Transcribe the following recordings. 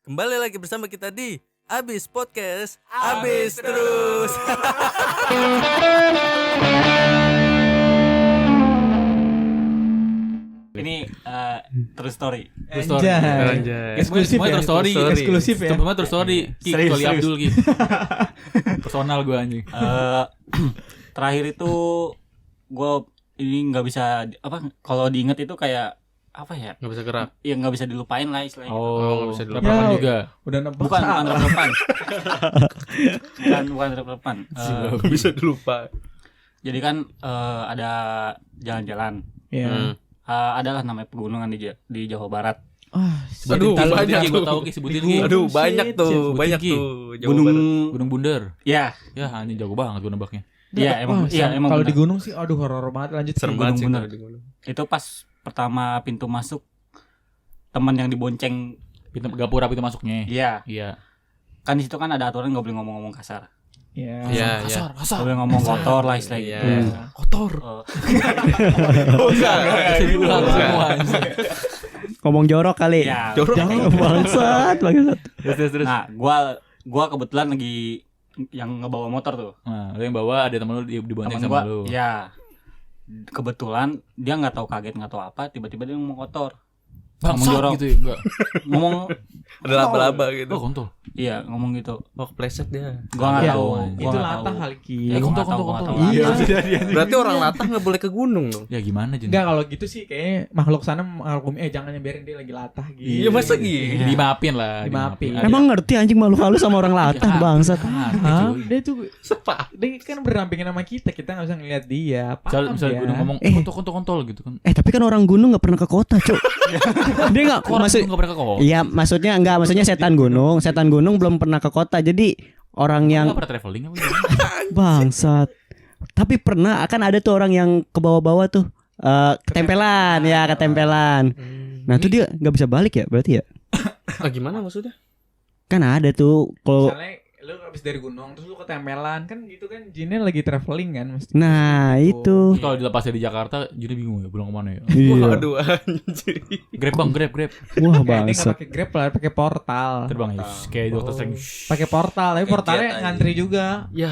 Kembali lagi bersama kita di Abis Podcast Abis Terus. Ini true story. Anjay. Eksklusif ya, True story. eksklusif ya. Semua true story. Serius, Kecuali serius. Abdul gitu. Personal gue anjing. Terakhir itu gue ini nggak bisa kalau diinget itu kayak apa ya? Nggak bisa gerak. Ya nggak bisa dilupain lah istilahnya. Oh, nggak bisa dulu. rep-repan Ya, juga. Udah nembak. Bukan rep-repan. bukan rep-repan. Nggak bisa dilupa. Jadi kan ada jalan-jalan. Iya. Adalah namanya pegunungan di Jawa Barat. Sebutin Aduh, banyak Ki, gue tuh. tahu Ki, sebutin Ki. Aduh, banyak tuh, Sebutin, banyak Ki. tuh. Jawa Gunung Barat. Gunung Bunder. Ya, Ya, anjing jago banget gue nebaknya. iya emang Kalau benar. di gunung sih aduh horor banget, lanjut. Serem Ki. banget sih Gunung kalau di gunung. Itu pas pertama pintu masuk teman yang dibonceng. Pintu gapura pintu masuknya. Iya, Iya. kan di situ kan ada aturan nggak boleh ngomong-ngomong kasar. Iya. Iya, Kasar. Nggak boleh ngomong kotor lah istilahnya Iya. gitu. Kotor. Bisa diulang semua anjing. Ngomong jorok kali. Ya, Jorok. Bangsat. Terus. nah, gua kebetulan lagi yang ngebawa motor tuh. Nah, lu yang bawa ada temen lu dibonceng Temen sama gua, lu. ya. Kebetulan dia nggak tahu kaget nggak tahu apa, tiba-tiba dia ngomong kotor. Bangsat jorok. gitu ya, enggak. Ngomong Ada laba-laba gitu. Oh, kontol. iya, ngomong gitu. Oh, kepleset dia. Gua nggak Iya, tahu. itu Gua Itu nggak latah tahu. kali Ki. Ya, gua nggak tahu, gua nggak tahu. Iya. Berarti orang latah nggak boleh ke gunung dong. Ya gimana Jen? Enggak, kalau gitu sih kayaknya makhluk sana makhluk jangan biarin dia lagi latah gitu. Iya, masa gitu? Dimaafin lah. Dimaafin. Emang ngerti anjing makhluk halus sama orang latah bangsat. Hah? Cuy. Dia tuh Sepa. dia kan berdampingan sama kita nggak bisa ngeliat dia. Paham Misalnya dia. gue ngomong kontol gitu kan. Tapi kan orang gunung nggak pernah ke kota, Cuk. Dia nggak Orang maksud. nggak pernah ke kota. Iya, maksudnya setan gunung belum pernah ke kota. Jadi orang yang Nggak pernah traveling apa gimana? bangsat. Tapi pernah akan ada tuh orang yang ke bawah-bawah tuh ketempelan ya, ketempelan. Nah, itu dia nggak bisa balik ya, berarti ya? Ah, gimana maksudnya? Kan ada tuh kalau Misalnya lu habis dari gunung terus lu ketempelan kan gitu kan jinnya lagi traveling kan mesti. nah, itu. Terus kalau dilepasnya di Jakarta, jadi bingung ya pulang kemana ya. Iya. Waduh, anjir. Grab bang, grab. Wah, Dia nggak bangsat. pakai Grab lah, pakai portal. Terbang ya, kayak dokter sering. Pakai portal, tapi portalnya aja. ngantri juga. Ya,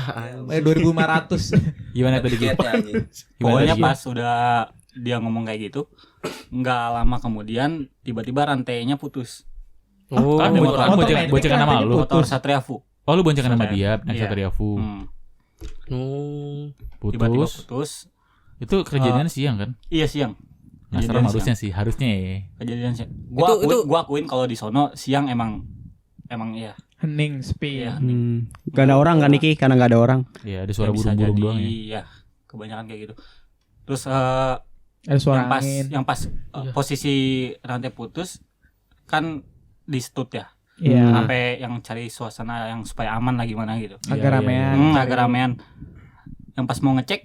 2.500. Gimana tadi gitu? Pokoknya pas udah dia ngomong kayak gitu, nggak lama kemudian tiba-tiba rantainya putus. Oh, Kan motor- boncengan nama lu. Motor Satria Fu. Oh, lu boncengan sama dia, naik Iya. Satria Fu. Tiba-tiba Putus. putus. Itu kejadian siang kan? Iya siang. Nggak serem harusnya sih, harusnya ya. Kejadian siang. Itu- Gua akuin kalau di sono siang emang iya. Hening, sepi. Iya. Gak ada orang kan Niki, karena gak ada orang. Iya, ada suara Ya, bisa burung-burung jadi, doang ya. iya. Kebanyakan kayak gitu. Terus Ada suara angin. yang pas posisi rantai putus kan di stut ya. Iya. Sampai yang cari suasana yang supaya aman lah gimana gitu. Agak Iya, ramean. Agak ramean. Yang pas mau ngecek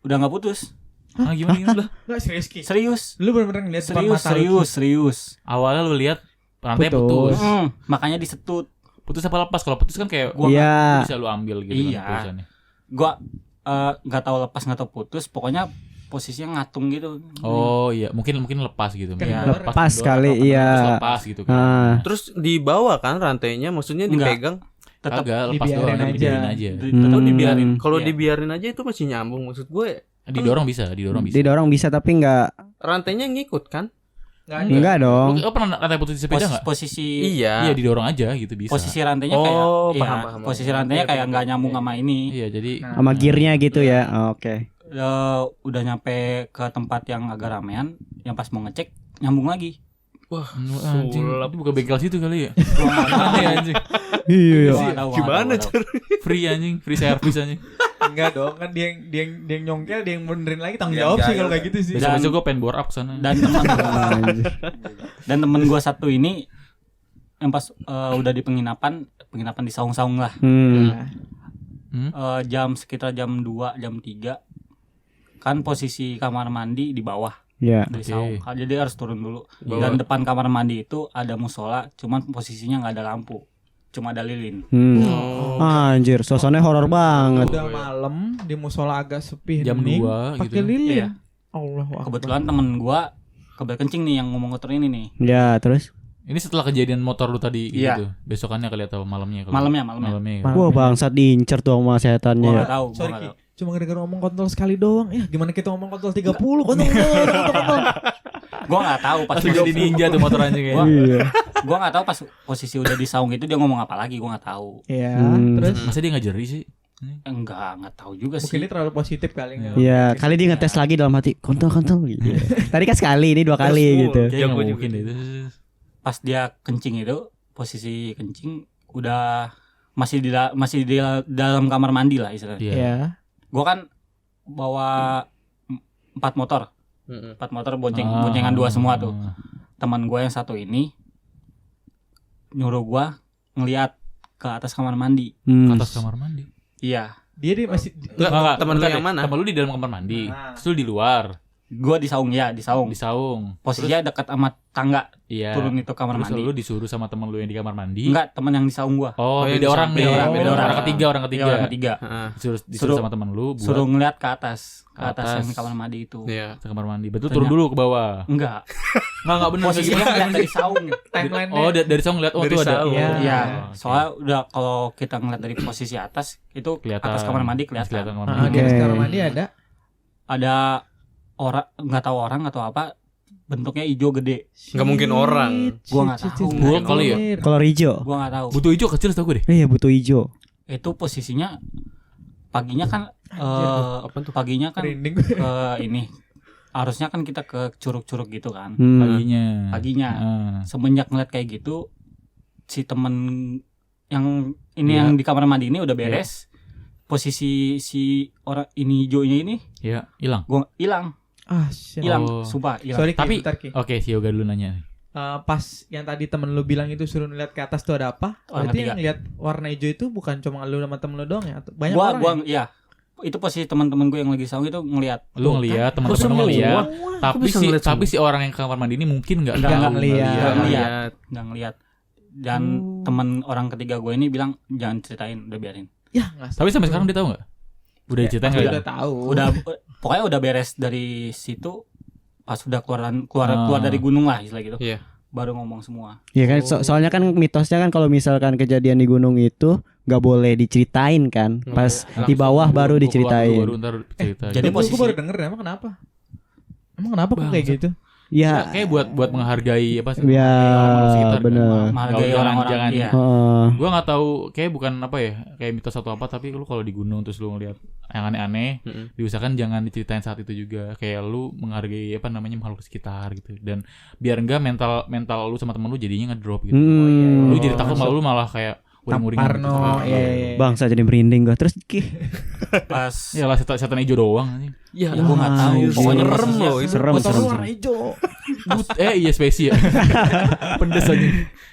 udah nggak putus. Ah, gimana lah? Enggak serius Ki. Serius. Lu bener-bener ngeliat depan mata lu, Ki. Serius. Awalnya lu lihat rantai Putus. putus. Makanya disetut. Putus apa lepas? Kalau putus kan kayak Gua Iya. bisa lu ambil gitu Iya. kan putusannya. Gua nggak tahu lepas nggak tahu putus. Pokoknya posisinya ngatung gitu. Oh iya, mungkin lepas gitu. Kan Mungkin lepas kendor kali, atau iya. terus lepas gitu kan. Ah. Terus dibawa kan rantainya, maksudnya Enggak. dipegang. Tetap Kagak lepas dibiarin doang, aja. dibiarin aja. tetap dibiarin. Kalau Iya. dibiarin aja itu masih nyambung. Maksud gue, Didorong bisa. Didorong bisa tapi nggak rantainya ngikut kan? enggak dong. Lu pernah rantai putus di sepeda enggak? posisi Iya, didorong aja gitu bisa. posisi rantainya kayak Oh, iya, paham. posisi rantainya kayak nggak nyambung sama ini. Iya, jadi Sama gearnya gitu ya. Oke. Udah nyampe ke tempat yang agak ramean, yang pas mau ngecek nyambung lagi. anjing, sulap. itu buka bengkel situ kali ya. Gua nggak tahu. Aneh anjing. Iya. Gua nggak tahu, Gimana gua nggak tahu. Free anjing, free service anjing. Enggak dong, kan dia yang nyongkel, dia yang benerin lagi tanggung jawab sih kalau kayak gitu sih. Besok-besok gue pengen bore up sana. Dan temen gua satu ini yang pas udah di penginapan di saung-saung lah. Sekitar jam 2, jam 3 kan posisi kamar mandi di bawah Ya. dari Oke. saung. Jadi harus turun dulu. Dan depan kamar mandi itu ada musola, cuman posisinya nggak ada lampu, cuma ada lilin. Anjir, suasananya horor banget. Udah malam di musola agak sepi, Jam hening, 2 gitu. pakai lilin. Iya. Allah. Kebetulan temen gua kebelet kencing nih yang ngomong kotor ini nih. Ya, terus Ini setelah kejadian motor lu tadi Iya. gitu. Besokannya kali atau malamnya kali. Malamnya. Malamnya. Malam. Wah bangsat diincer tuh sama setannya. Gua ya. nggak tahu. Sorry Ki, cuma gara-gara ngomong kontol sekali doang. Ya gimana kita ngomong kontol 30 kontol. Gue nggak tahu pas Langsung jadi ninja tuh motor anjing ya. Iya. gue nggak tahu pas posisi udah di saung itu dia ngomong apa lagi, gue nggak tahu. Iya, Hmm. terus Masa dia nggak jeri sih? Nggak tahu juga mungkin sih. ini terlalu positif kali enggak. Iya, kali dia ngetes lagi dalam hati kontol gitu. Tadi kan sekali, ini 2 kali gitu. Kayaknya Jago nggak juga. mungkin deh itu. Pas dia kencing itu, posisi kencing udah masih di dalam kamar mandi lah istilahnya. Iya. Iya. Gue kan bawa 4 motor, Mm-mm. 4 motor boncengan 2 semua tuh. Ah. Teman gue yang satu ini nyuruh gue ngeliat ke atas kamar mandi. Ke atas kamar mandi. Iya, Dia masih Enggak, temen lu bentar yang deh. mana? Temen lu di dalam kamar mandi. Nah. Terus lu di luar, gue di saung ya, di saung. di saung. Posisinya dekat sama tangga, Iya. turun itu kamar Terus mandi. lu disuruh sama temen lu yang di kamar mandi. Enggak, teman yang di saung gue. Oh, Oh, yang beda di orang samping. nih. Beda orang. Orang ketiga. Iya, orang ketiga. Heeh. Disuruh sama temen lu buat Suruh ngeliat ke atas Ke yang atas. di kamar mandi itu. Iya. ke kamar mandi. Betul Ternyata- turun dulu ke bawah. Enggak, Enggak benar. posisinya ngeliat dari saung. timeline-nya. Oh, dari saung ngeliat Dari tuh ada. saung. Iya. Iya, Oh, oke. soalnya udah kalau kita ngeliat dari posisi atas itu Kelihatan. atas kamar mandi kelihatan. kamar Heeh, mandi. di atas Oke. kamar mandi ada. Ada orang, nggak tahu orang atau apa, bentuknya hijau gede. Nggak mungkin orang. Gua nggak tahu. Gua kali ya. Kolor hijau. Gua nggak tahu. Butuh hijau kecil tau gue deh. Iya butuh hijau. Itu posisinya paginya kan Apa tuh? paginya kan Merinding. ke ini. Harusnya kan kita ke curug-curug gitu kan. Paginya. Paginya. Ah. Semenjak ngeliat kayak gitu, si temen yang ini Iya. yang di kamar mandi ini udah beres. Posisi si orang ini hijaunya ini Iya, hilang. gua hilang, Ah, shit. hilang, Oh. sumpah hilang. Sorry Ki, Tapi- bentar, Ki. Oke, si Yoga dulu nanya. Pas yang tadi temen lu bilang itu suruh ngeliat ke atas tuh ada apa? Orang Berarti ketiga. yang lihat warna hijau itu bukan cuma lu sama temen lu doang ya? Atau banyak Gua orang iya. Itu posisi teman-teman gue yang lagi saung itu ngelihat. Lu ngeliat, teman-teman lu semua? ngeliat. Kok Tapi bisa si ngeliat tapi si orang yang ke kamar mandi ini mungkin nggak Nggak tahu, ngeliat. nggak Nggak lihat. Lihat. Nggak ngelihat. Dan Oh. teman orang ketiga gue ini bilang jangan ceritain, udah biarin. Ya, enggak. Tapi sampai sekarang dia tahu nggak? Udah diceritain Pasti nggak? udah tahu. Udah pokoknya udah beres dari situ, pas udah keluar Ah. dari gunung lah istilah gitu. Iya. Baru ngomong semua. Iya kan soalnya kan mitosnya kan kalau misalkan kejadian di gunung itu nggak boleh diceritain kan. Pas di bawah baru diceritain. Baru ntar cerita. Jadi Gue posisi baru denger emang kenapa? Emang kenapa kok kayak gitu? Ya, kayak buat menghargai apa sih? Ya, orang sekitar kan. bener. menghargai Jangan- orang-orang. jangan- Iya. heeh. Gua nggak tahu, kayak bukan apa ya, kayak mitos atau apa, tapi lu kalau di gunung terus lu ngeliat yang aneh-aneh, Mm-mm. diusahakan jangan diceritain saat itu juga. Kayak lu menghargai apa namanya makhluk sekitar gitu. Dan biar enggak mental lu sama temen lu jadinya ngedrop gitu. Hmm. Lu jadi takut malah kayak uring-uringan gitu. Parno, iya. Bangsa jadi merinding gua. Terus Ki, Pas Ya lah setan hijau doang anjing. Ya, gue nggak tahu. iya. Pokoknya serem posisinya loh itu. serem Motor serem. lu warna hijau. Iya spesi ya. Pedes aja.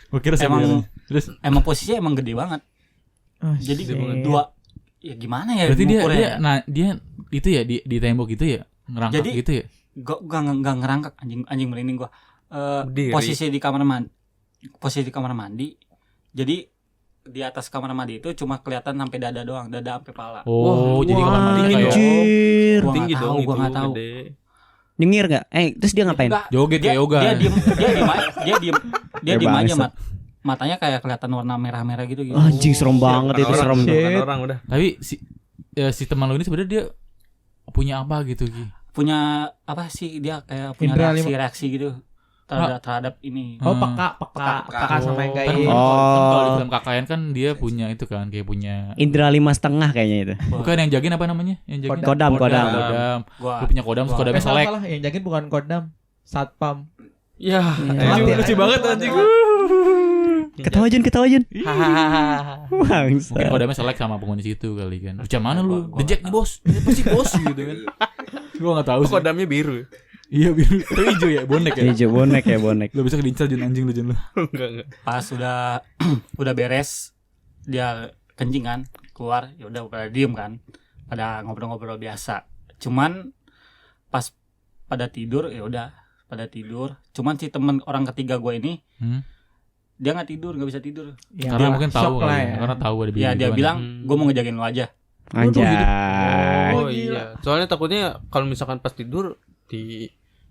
Gua kira Emang- terus emang posisinya emang gede banget. Ah, Jadi shit. dua ya gimana ya berarti dia ngukurnya? dia itu ya di tembok gitu ya, ngerangkak Jadi- gitu ya. Gua nggak ngerangkak, anjing merinding gua. Berdiri. Posisi di kamar mandi. Jadi di atas kamar mandi itu cuma kelihatan sampai dada doang, dada sampai pala. Oh, jadi kamar mandi Wah, kayak Anjir. Gua tinggi nggak dong tahu, itu. gua nggak tahu. Gede. Nyengir enggak? Terus dia ngapain? Enggak, joget kayak yoga. dia diem dia diem aja bangsat. matanya kayak kelihatan warna merah-merah gitu gitu. Anjing serem banget itu, Orang, serem. Shit. bukan orang udah. Tapi si teman lu ini sebenarnya dia punya apa gitu Ki? Punya apa sih dia kayak punya Indra reaksi gitu terhadap ini. Oh, Hmm. peka sama yang Kan, gaib. kan kalau di Oh. film KKN kan dia punya itu kan kayak punya Indra 5,5 kayaknya itu. bukan yang jagin apa namanya? Yang jagin Kodam. Kodam. Gua Lu punya kodam, terus kodamnya Salah, selek. salah. Yang jagain bukan kodam, satpam. Ya, Telat ya. lucu banget anjing. Ketawa Jun. Hahaha. Bangsa. Mungkin kodamnya selek sama penghuni situ kali kan. Macam mana lu? Gua- The Jack nih bos. Ini pasti bos gitu kan. Gua enggak tahu sih. Kodamnya biru. Iya biru. Tapi hijau ya, bonek ya. Hijau bonek ya bonek. Lu bisa diincar Jun anjing lu Jun lu. Enggak. Pas udah udah beres dia kencing kan keluar, ya udah pada diem kan, pada ngobrol-ngobrol biasa. Cuman pas pada tidur ya udah pada tidur. Cuman si temen orang ketiga gue ini Hmm. dia nggak tidur, nggak bisa tidur. Ya, Karena mungkin shock tahu lah kali ya. ya. Karena tahu ada Ya dia gimana. bilang Hmm. gue mau ngejagain lu aja. Anjay. Oh iya. Soalnya takutnya kalau misalkan pas tidur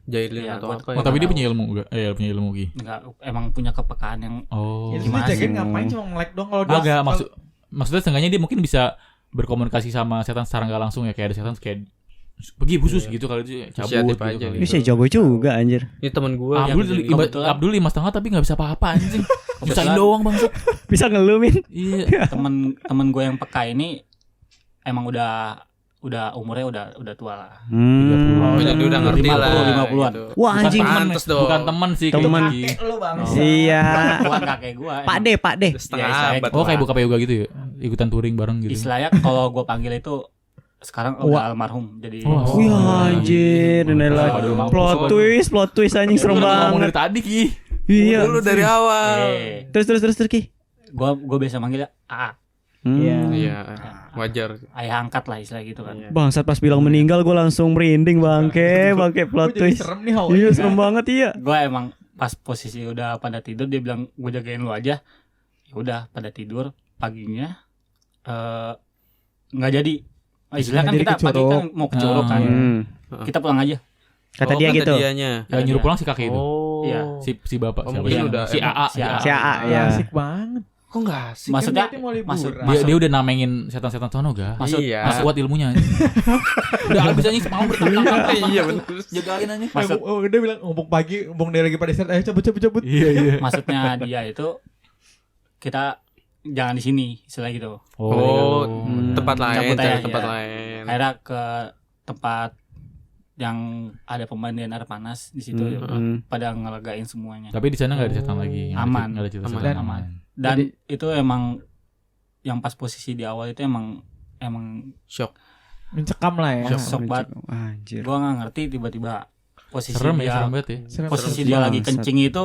jahilin Iya, atau gua- apa Oh, ya. tapi dia tahu. punya ilmu enggak? Iya. Ki. Enggak, emang punya kepekaan yang Oh. Ya, terus Gimana dijagain sih? ngapain cuma nge-like doang kalau dia Agak maksudnya seenggaknya dia mungkin bisa berkomunikasi sama setan secara nggak langsung ya, kayak ada setan kayak pergi khusus gitu kalau itu cabut Inisiatif gitu. aja kali. gitu. Bisa jago juga anjir. Ini temen gue Abdul kebetulan- Abdul 5,5 tapi nggak bisa apa-apa anjing. Nyusahin doang bangsat. Bisa ngelumin. Iya. temen gue yang peka ini emang udah umurnya udah tua lah. Oh, jadi udah ngerti 50, lah 50-an. gitu. Wah anjing. Pantes dong. Bukan teman sih, Teman. Ki. Lu bang. Iya. Tua kakek gue. Pak D. Setengah Ya, istilahnya abad. Oh, kayak lah. buka yoga gitu ya. Ikutan touring bareng gitu. Istilahnya kalau gue panggil itu sekarang udah almarhum jadi. Oh. Wih anjir, Nela. Waduh, mampus, Plot twist anjing serem Ngomong banget. dari tadi Ki. Iya. Dulu dari awal. Terus Ki. Gue biasa manggilnya Iya. Iya, wajar. ayah angkat lah istilah gitu kan. Iya. Bangsat pas bilang meninggal gue langsung merinding bangke plot Gua jadi twist. serem nih hawa. Iya serem banget iya. Gue emang pas posisi udah pada tidur dia bilang gue jagain lu aja. Ya udah pada tidur paginya nggak jadi. Istilah kan Jadi kita pagi kecuruk. kan mau kecuruk kan. Kita pulang aja. Kata Oh, dia gitu. dianya. Yang nyuruh pulang si kakek itu. Oh. Iya. Si bapak Oh, siapa mungkin ya? udah Si emang- AA. si AA. Si AA ya. Asik banget. Kok enggak asik? Maksudnya Kan berarti mau liburan. masuk Dia udah namengin setan-setan sono ga? Masuk- Iya. Masuk kuat ilmunya. Udah habis aja semalam bertahun-tahun. Iya benar. Jagain aja. Maksud- Dia bilang ngumpul pagi, ngumpul dia lagi pada set, ayo cabut. Iya. maksudnya dia itu kita jangan di sini istilah gitu. Oh, Hmm. tempat lain, Cabut cari aja, tempat iya. lain. Akhirnya ke tempat yang ada pemandian air panas di situ ya, pada ngelegain semuanya. Tapi di sana enggak ada setan lagi. Aman. Enggak ada cerita Aman. setan. Aman. Dan itu emang yang pas posisi di awal itu emang Shock. Mencekam lah ya. shock banget. Anjir. Gua nggak ngerti tiba-tiba posisi Serem dia ya, serem banget ya. Serem. posisi serem. dia lagi Bangsat. kencing itu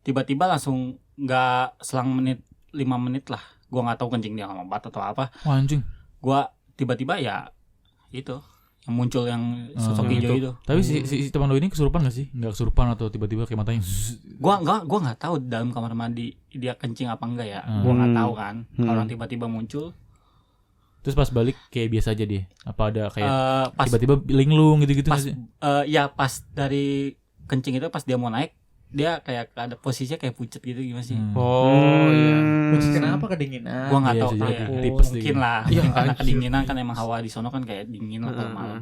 tiba-tiba langsung nggak selang 5 menit lah. Gua nggak tahu kencing dia lompat atau apa. Wah anjing. Gua tiba-tiba ya itu yang muncul yang sosok yang hijau itu. Tapi si teman lu ini kesurupan gak sih? Enggak kesurupan atau tiba-tiba kayak matanya Gua nggak tahu dalam kamar mandi dia kencing apa enggak ya. Hmm. Gua nggak tahu kan. Hmm. Orang tiba-tiba muncul. terus pas balik kayak biasa aja dia? Apa ada kayak Pas tiba-tiba linglung gitu-gitu pas nggak sih? ya pas dari kencing itu pas dia mau naik dia kayak ada posisinya kayak pucet gitu gimana sih? Oh, iya. Terus kenapa kedinginan? Gua nggak Iya, tahu bisa jadi. ya. Tipes Mungkin gitu. lah. Iya, Mungkin karena anjir. kedinginan kan emang hawa di sono kan kayak dingin lah kalau malam.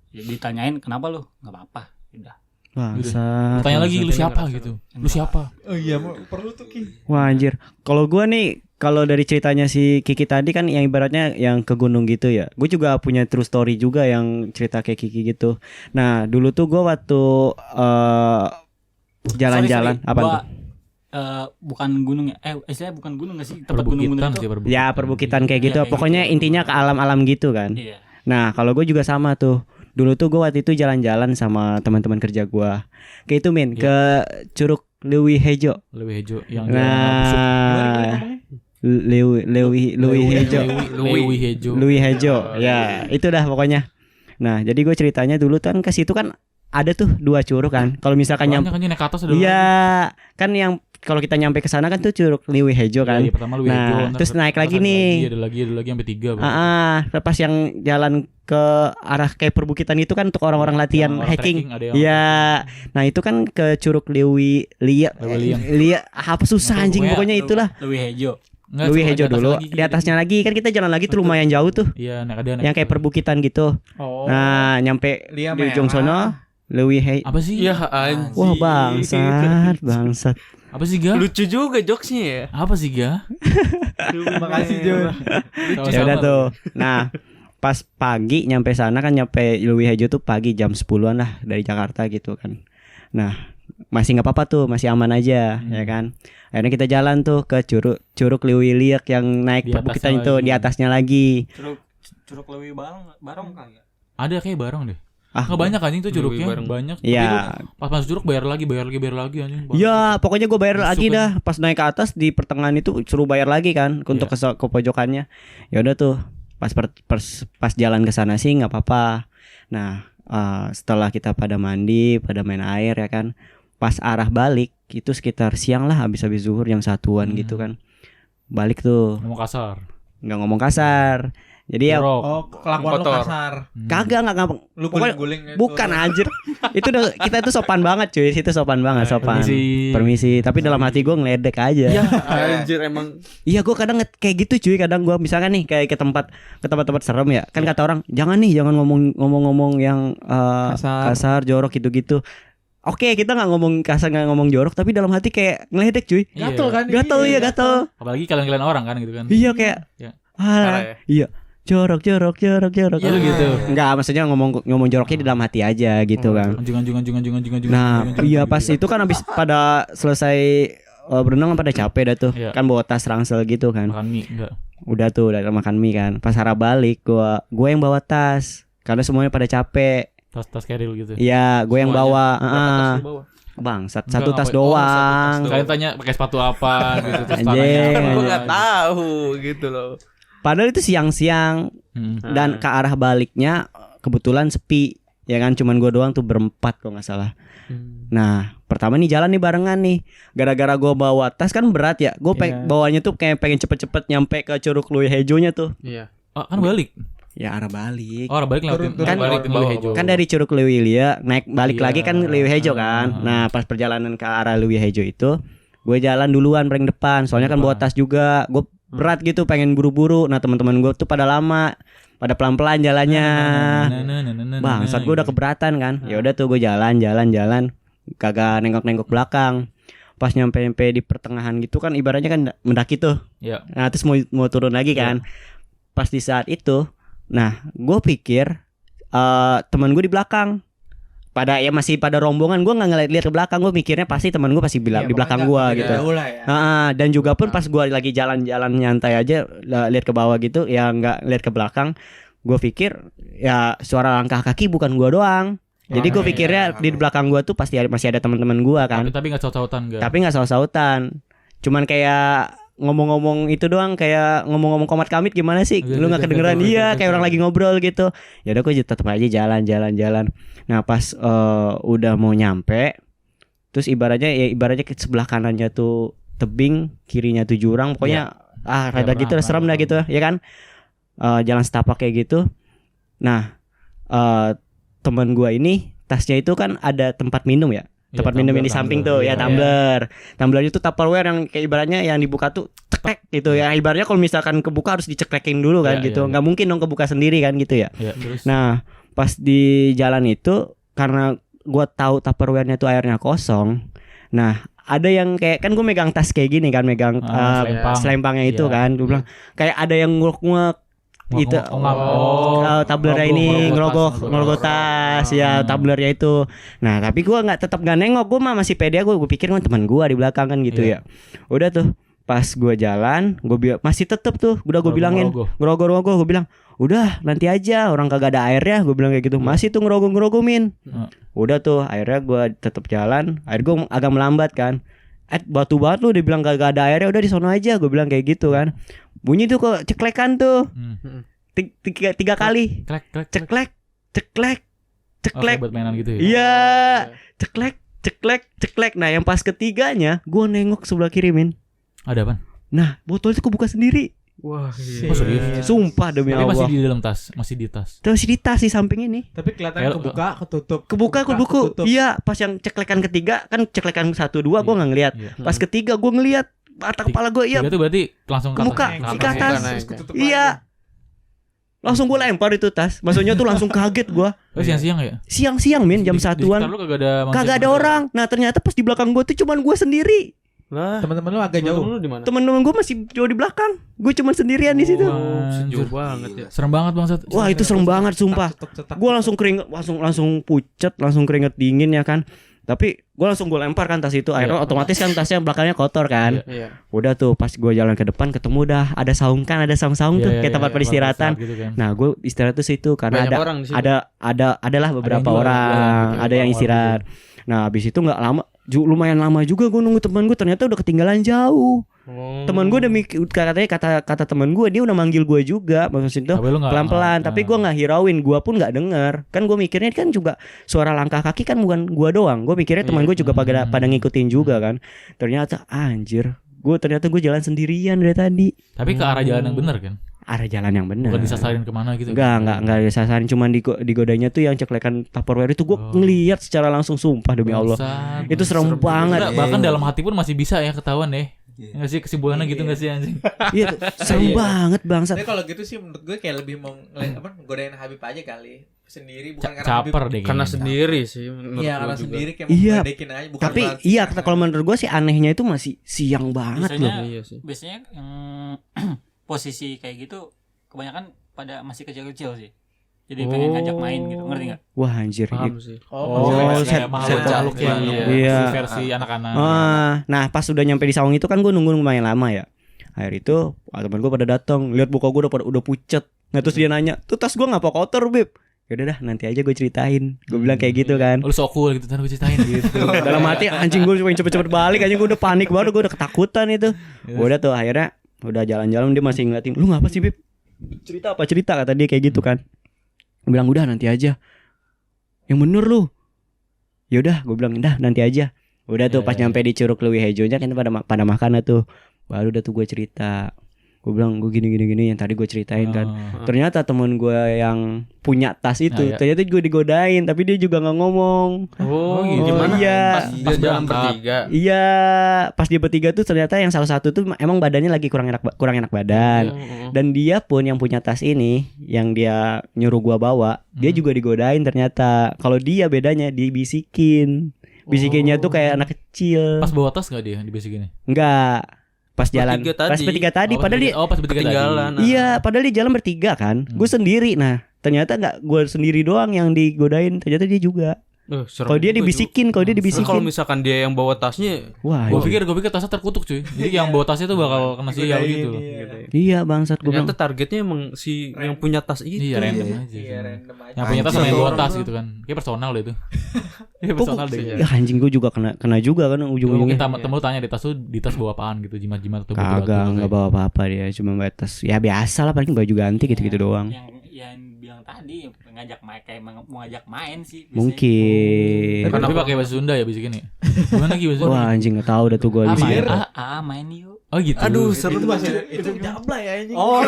Ya, ditanyain kenapa lu? Nggak apa-apa. Udah. Bangsat. Tanya lagi lu Ini siapa ngerasa gitu. Lu siapa? Oh iya, perlu tuh Ki. Wah anjir. Kalau gua nih kalau dari ceritanya si Kiki tadi kan yang ibaratnya yang ke gunung gitu ya. Gue juga punya true story juga yang cerita kayak Kiki gitu. Nah, dulu tuh gua waktu jalan-jalan Sorry, apa gua, tuh? bukan gunung ya. Istilahnya bukan gunung nggak sih? Tempat gunung-gunung Perbukitan itu. sih, perbukitan. Ya perbukitan kayak gitu. Iya, kayak Pokoknya gitu. intinya ke alam-alam gitu kan. Iya. Nah, kalau gue juga sama tuh. Dulu tuh gue waktu itu jalan-jalan sama teman-teman kerja gue. Kayak itu Min, Iya. ke Curug Lewi Hejo. Lewi Hejo yang jalan busuk. Nah, Lewi Hejo. Lewi Hejo. Lewi Hejo. Ya, itu dah pokoknya. Nah, jadi gue ceritanya dulu kan ke situ kan ada tuh 2 curug kan. Kalau misalkan Banyak nyampe kan naik ke atas ada. iya, kan yang kalau kita nyampe ke sana kan tuh Curug Lewi Hejo kan. Iya, pertama Lewi Nah, Hejo. ntar terus naik lagi ada nih. Ada lagi sampai 3. Pas yang jalan ke arah kayak perbukitan itu kan untuk orang-orang latihan Yang orang hacking. trekking ada yang- Iya. Nah, itu kan ke Curug Lewi Lewi Liang. apa susah Nggak tahu, anjing pokoknya itulah. Lewi Hejo. Lewi Hejo dulu. Di atasnya lagi kan kita jalan lagi tuh lumayan jauh tuh. Iya, naik ada Yang kayak perbukitan gitu. Oh. Nah, nyampe Lia di merah. ujung sono Lewi Hejo. Apa sih? Iya, anjing. Wah, bangsat. Apa sih, Ga? Lucu juga jokesnya ya. Apa sih, Ga? Makasih Jun. Ya udah tuh. Nah, pas pagi nyampe sana kan nyampe Lewi Hejo tuh pagi jam 10-an lah dari Jakarta gitu kan. Nah, masih nggak apa-apa tuh, masih aman aja ya kan. Akhirnya kita jalan tuh ke Curug Lewi Liak yang naik Di perbukitan atasnya itu lagi. di atasnya lagi. Curug Lewi barong kali ya. Ada kayak bareng deh. Ah, Nggak banyak anjing tuh curugnya, bareng. banyak. Tapi Iya. lu pas masuk curug bayar lagi anjing. Ya, pokoknya gue bayar Masuk lagi kan. dah. Pas naik ke atas di pertengahan itu suruh bayar lagi kan untuk ke pojokannya. Ya udah tuh. Pas jalan ke sana sih nggak apa-apa. Nah, setelah kita pada mandi, pada main air ya kan. Pas arah balik itu sekitar siang lah habis zuhur jam 1-an gitu kan. Balik tuh, Ngomong kasar. nggak ngomong kasar. Jadi ya Jorok. Oh, kelakuan lu Kotor. kasar. kagak enggak Lu Pokoknya- guling-guling gitu. bukan anjir. Itu udah kita tuh sopan banget cuy. Situ sopan banget, sopan. Permisi. Tapi dalam hati gue ngeledek aja. Ya anjir emang. Iya gue kadang kayak gitu cuy. Kadang gue misalkan nih kayak ke tempat-tempat serem ya. Kan kata orang jangan ngomong yang kasar, jorok gitu-gitu. Oke, kita nggak ngomong kasar, nggak ngomong jorok, tapi dalam hati kayak ngeledek cuy. Gatel kan? Gatel ya, gatel. Apalagi kalian orang kan gitu kan. Iya kayak Iya. Parah ya? iya. Jorok. Iya lu gitu. Enggak, maksudnya ngomong joroknya di dalam hati aja gitu kan. Anjing. Nah, iya pas itu kan habis pada selesai berenang kan pada capek dah tuh. Iya. Kan bawa tas ransel gitu kan. Makan mie enggak. Udah tuh udah makan mie kan. Pas arah balik gua yang bawa tas karena semuanya pada capek. Tas keril gitu. Iya, gue yang bawa. Enggak, Bangsat, satu tas ngapain? doang. Kalian tanya pakai sepatu apa gitu terus Anjing. tangannya apa. Gue nggak tahu gitu loh. Padahal itu siang-siang dan ke arah baliknya kebetulan sepi. Ya kan cuman gue doang tuh berempat kalau nggak salah. Nah, pertama nih jalan nih barengan nih. Gara-gara gue bawa tas kan berat ya. Gue bawanya tuh kayak pengen cepet-cepet nyampe ke Curug Lui Hejonya tuh. Iya. Oh, kan balik. Ya arah balik. Oh, balik lewatin Kan- balik bawah, Hejo. Kan dari Curug Lui Ilia naik balik Iya. lagi kan Lui Hejo kan. Nah, pas perjalanan ke arah Lui Hejo itu gue jalan duluan paling depan. Soalnya kan bawa tas juga. Gue berat gitu pengen buru-buru. Nah, teman-teman gue tuh pada lama. Pada pelan-pelan jalannya. Bangsat gue udah keberatan kan. Ya udah tuh gue jalan kagak nengok-nengok belakang. Pas nyampe di pertengahan gitu kan ibaratnya kan mendaki tuh. Iya. Nah, terus mau turun lagi kan. Pas di saat itu, nah, gue pikir teman gue di belakang. Masih pada rombongan, gue nggak ngeliat ke belakang. Gue mikirnya pasti teman gue pasti di belakang gue gitu. Dan juga pun pas gue lagi jalan-jalan nyantai aja lihat ke bawah gitu, ya nggak lihat ke belakang. Gue pikir ya suara langkah kaki bukan gue doang. Jadi gue pikirnya di belakang gue tuh pasti masih ada teman-teman gue kan. Tapi enggak saut-sautan enggak. Tapi nggak saut-sautan. Cuman kayak ngomong-ngomong itu doang, kayak ngomong-ngomong komat kamit gimana sih? Lu nggak kedengeran? Iya, kayak orang lagi ngobrol gitu. Ya udah gue tetap aja jalan. Nah pas udah mau nyampe, terus ibaratnya ke sebelah kanannya tuh tebing, kirinya tuh jurang, pokoknya rada gitu, serem dah gitu, ya kan? Jalan setapak kayak gitu. Nah teman gua ini tasnya itu kan ada tempat minum ya. Tempat minum yang di samping tuh ya, tumbler. Tumblernya tuh Tupperware yang kayak ibaratnya yang dibuka tuh ceklek gitu ya. Ibaratnya kalau misalkan kebuka harus diceklekin dulu kan gitu. Nggak mungkin dong kebuka sendiri kan gitu ya. Nah, pas di jalan itu karena gua tahu Tupperware-nya tuh airnya kosong. Nah, ada yang kayak kan gue megang tas kayak gini kan, megang selempangnya itu kan. Gue bilang kayak ada yang ngulek itu tablernya ini ngerogoh tas ya, tablernya itu. Nah tapi gue tetap nggak nengok, gue masih pede. Gue pikir kan teman gue di belakang kan gitu ya. Udah tuh pas gue jalan, gue masih tetep tuh gue bilangin ngerogoh, gue bilang udah nanti aja, orang kagak ada airnya, gue bilang kayak gitu. Masih tuh ngerogoh min. Udah tuh akhirnya gue tetep jalan. Akhirnya gue agak melambat kan. Batu banget lu, dia bilang gak ada airnya, udah di sono aja, gue bilang kayak gitu kan. Bunyi tuh kok ceklekan tuh 3 kali. Ceklek. Buat mainan gitu ya. Iya, ceklek. Nah yang pas ketiganya gue nengok sebelah kiri min. Ada apa? Nah botol itu kebuka sendiri. Wah, Oh, serius? Sumpah demi Tapi Allah. masih di dalam tas, masih di tas. Terus di tas di samping ini. Tapi kelihatan ketutup. Kebuka. Iya, pas yang ceklekan ketiga kan ceklekan 1 2 gue nggak ngeliat. Pas ketiga gue ngeliat mata kepala gue, iya. Itu berarti langsung ke muka, ke atas. Iya. Langsung gue lempar itu tas. Maksudnya tuh langsung kaget gue. Oh, siang-siang ya? Siang-siang min jam 1-an. Lu kagak ada orang. Nah ternyata pas di belakang gue tuh cuman gue sendiri. Lah, Teman-teman lu agak jauh. temen lu di mana? Temen-temen gue masih jauh di belakang. Gue cuman sendirian di situ. Jauh banget ya. Serem banget bangsat. Wah itu serem banget sumpah. Gue langsung keringet, langsung pucet, langsung keringet dingin ya kan. Tapi gue langsung gue lempar kan tas itu. Akhirnya otomatis kan tasnya belakangnya kotor kan. Iya. Udah tuh pas gue jalan ke depan ketemu dah ada saung saung tuh kayak tempat peristirahatan. Gitu kan. Nah gue istirahat tuh situ karena Banyak orang di situ. adalah beberapa yang jual, orang, ada yang istirahat. Nah habis itu nggak lama, lumayan lama juga gue nunggu teman gue, ternyata udah ketinggalan jauh. Teman gue udah mikir, kata teman gue dia udah manggil gue juga, maksudnya tuh pelan-pelan, tapi gue nggak hirauin, gue pun nggak dengar. Kan gue mikirnya kan juga suara langkah kaki kan bukan gue doang, gue mikirnya teman gue juga pada ngikutin juga kan. Ternyata anjir, ternyata gue jalan sendirian dari tadi. Tapi ke arah jalan yang benar kan? arah jalan yang benar. Bukan disasarin kemana gitu. Enggak disasarin, cuman digodanya tuh yang ceklekan Tupperware itu gue ngelihat secara langsung, sumpah demi Allah. Bangsat. Itu serem banget. Bahkan dalam hati pun masih bisa ya ketahuan deh. Nggak sih kesimpulannya gitu nggak sih anjing? Iya, serem banget bangsat. Tapi kalau gitu sih menurut gue kayak lebih mau godain Habib aja kali. Sendiri bukan karena Caper Habib. deh Karena kayaknya. sendiri sih menurut Iya, gua karena juga. sendiri kayak Iya. mau ngedekin aja bukan Tapi berarti iya, karena- kalau menurut gue sih anehnya itu masih siang banget loh. Biasanya Iya sih. biasanya yang posisi kayak gitu kebanyakan pada masih kecil-kecil sih. Jadi pengen ngajak main gitu, ngerti nggak? Wah anjir. Paham sih. Oh, Kayak set makhluk bocah. yang Iya. versi anak-anak. Nah pas udah nyampe di Sawang itu kan gue nunggu lumayan lama ya. Akhir itu teman gue pada datang, lihat muka gue udah pucet. Nah terus dia nanya, tuh tas gue ngapa kotor Beb? Yaudah dah nanti aja gue ceritain. Gue bilang kayak gitu kan. Lu so cool gitu, ntar gue ceritain gitu. Dalam hati anjing gue pengen cepet-cepet balik, anjing gue udah panik banget, gue udah ketakutan itu. Udah tuh akhirnya udah jalan-jalan dia masih ngeliatin, lu ngapa sih Beb? Cerita kata dia kayak gitu kan. Gue bilang udah nanti aja. Yang bener lu. Yaudah gue bilang dah nanti aja. Udah tuh pas nyampe di Curug Leuwi Hejonya kan pada makan tuh. Baru udah tuh gue cerita. Gue bilang gue gini yang tadi gue ceritain kan. Ternyata temen gue yang punya tas itu Nah, ya. ternyata gue digodain, tapi dia juga nggak ngomong. Oh, gitu. gimana? Iya. Pas dia jalan berangkat. bertiga. Iya, pas dia bertiga tuh ternyata yang salah satu tuh emang badannya lagi kurang enak badan. Dan dia pun yang punya tas ini, yang dia nyuruh gua bawa, dia juga digodain ternyata. Kalau dia bedanya dibisikin. Bisikinnya tuh kayak anak kecil. Pas bawa tas nggak dia di basic ini? Enggak. Pas jalan. Bertiga tadi. Pas bertiga tadi. Oh, Padahal dia pas bertiga tadi. Ketinggalan. iya, padahal dia jalan bertiga kan. Gue sendiri. Nah, ternyata enggak gue sendiri doang yang digodain, ternyata dia juga. Serem Kalau dia juga dibisikin, kalau dia juga. Kalau dibisikin. misalkan dia yang bawa tasnya, Wah, Gue pikir tasnya terkutuk cuy. Jadi yang bawa tasnya tuh bakal kena sial gitu. iya bangsat gue bilang. ternyata targetnya emang si yang punya tas itu. Iya random aja. Iya, random aja. Yang punya tas sama yang bawa tas gitu kan. Kayak personal deh itu. Iya personal deh. Ya anjing gue juga kena juga kan Mungkin ujung-ujungnya. temen lu tanya di tas tuh bawa apaan gitu, jimat-jimat atau batu-batu. Kagak, enggak bawa apa-apa dia, cuma batas. Ya biasa lah paling baju ganti gitu-gitu doang. Yang bilang tadi ngajak main kayak mau ngajak main sih. biasanya. Mungkin. Tapi pakai bahasa Sunda ya basic ini. Gimana lagi bahasa Sunda? Wah anjing enggak tahu dah tuh gue di sini. Main yuk. Oh gitu. Aduh, Itu bahasa itu jablay ya anjing. Oh,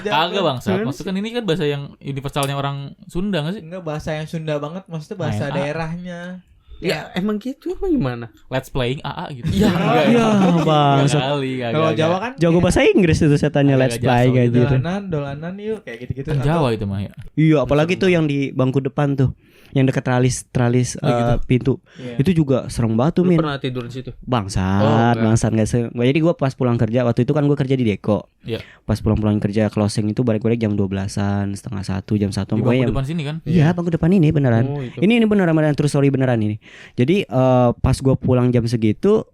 Kagak bangsat. Maksudnya kan ini kan bahasa yang universalnya orang Sunda enggak sih? Enggak, bahasa yang Sunda banget, maksudnya bahasa Main A. daerahnya. Ya emang gitu apa gimana? Let's playing AA gitu. Iya. Ya bangsat. Kalau Jawa kan Jago bahasa Inggris itu setannya let's Agak play jauh kayak gitu. dolanan yuk kayak gitu-gitu. Kan Jawa itu mah ya. Iya, apalagi tuh yang di bangku depan tuh. Yang dekat tralis pintu. Iya. Itu juga serem banget tuh, Lu Min. pernah tidur di situ? Bangsat, enggak. bangsat enggak jadi gue pas pulang kerja waktu itu kan gue kerja di Deko. Iya. Pas pulang kerja closing itu balik-balik jam 12-an, setengah 1, jam 1 Di pokoknya bangku yang depan sini kan. iya bangku depan ini beneran. Oh, itu. Ini beneran true story beneran ini. Jadi pas gue pulang jam segitu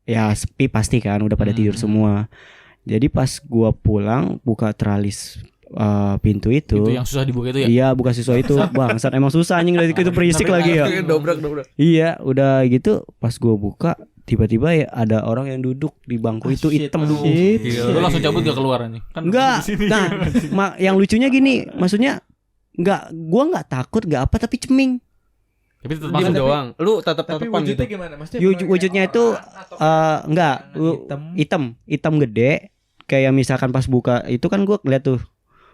ya sepi pasti kan udah pada tidur semua. Jadi pas gue pulang buka tralis pintu itu. Itu yang susah dibuka itu ya. Iya buka siswa itu bangsat emang susah anjing dari itu berisik lagi ya. Dobrak. Iya udah gitu pas gue buka tiba-tiba ya ada orang yang duduk di bangku itu hitam. Lu langsung cabut gak keluar anjing. Kan Enggak. di sini. Nah, yang lucunya gini, maksudnya gua enggak takut enggak apa tapi ceming. Tapi tetap Diem masuk. doang. Lu Tapi tatap-tatapan gitu. wujudnya gimana? Maksudnya Wujudnya itu enggak hitam gede kayak misalkan pas buka itu kan gua ngeliat tuh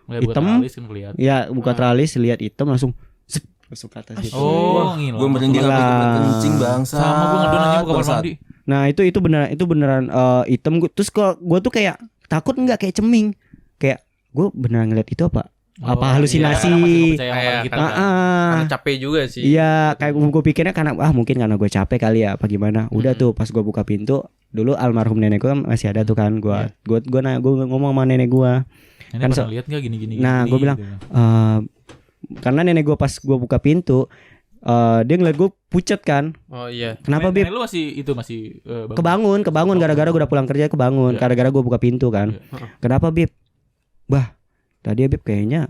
Mulai buka hitam. tralis kan kelihatan. ya buka tralis lihat hitam langsung zep, masuk ke atas gitu. Oh, ngilang. Gue merinding Lah. sampai kencing bangsa. Sama gua ngedon anjing buka kamar Bangsat. mandi. Nah, itu beneran hitam terus gua tuh kayak takut enggak kayak ceming. Kayak gua beneran ngeliat itu apa? Apa Oh, halusinasi? iya, karena masih nggak percaya sama Kayak- kita Ah, kan. ah. Karena capek juga sih. Iya, kayak gue pikirnya karena mungkin karena gue capek kali ya, apa gimana. Udah tuh pas gue buka pintu, dulu almarhum nenek gue masih ada tuh kan. Gue ngomong sama nenek gue. Ini Kan pernah lihat enggak gini-gini. Nah, gini, gua bilang, gitu. Karena nenek gue pas gue buka pintu, dia ngeliat gue pucet kan. Oh iya. Kenapa Nenek Bib? lu masih Kebangun gara-gara gue udah pulang kerja kebangun, Iya. gara-gara gue buka pintu kan. Iya. Kenapa Bib? Bah, tadi ya Bib kayaknya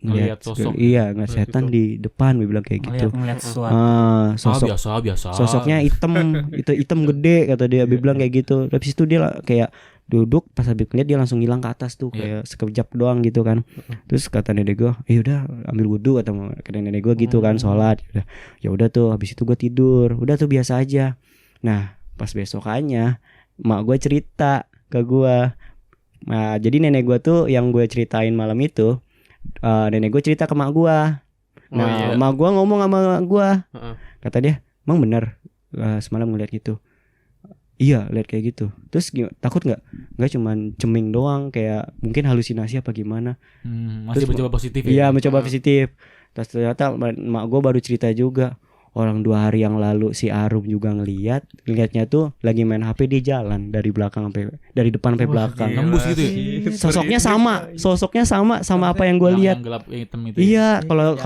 Ngeliat sosok. Iya, ngeliat Ngeliat setan gitu. di depan, Bib bilang kayak gitu. ngeliat sesuatu. Sosok biasa. sosoknya hitam gede kata dia. Habib bilang kayak gitu. Habis itu dia kayak duduk pas Habib ngeliat dia langsung ngilang ke atas tuh kayak sekejap doang gitu kan. Terus kata nenek gue, udah ambil wudhu kata nenek gue gitu kan, sholat. Ya udah tuh habis itu gue tidur. Udah tuh biasa aja. Nah pas besokannya mak gue cerita ke gue, Nah, jadi nenek gue tuh yang gue ceritain malam itu, nenek gue cerita ke mak gue. Nah, iya. mak gue ngomong sama gue, Heeh. kata dia, "Emang bener semalam ngeliat gitu?" Iya, lihat kayak gitu. Terus takut nggak? Nggak, cuman ceming doang, kayak mungkin halusinasi apa gimana. Masih Terus, mencoba positif ya. Iya, mencoba positif. Terus ternyata mak gue baru cerita juga, orang 2 hari yang lalu si Arum juga ngeliatnya tuh lagi main HP di jalan dari belakang dari depan sampai belakang. Nembus gitu ya. Sosoknya sama apa yang gue lihat. Yang gelap yang hitam itu. Iya, kalau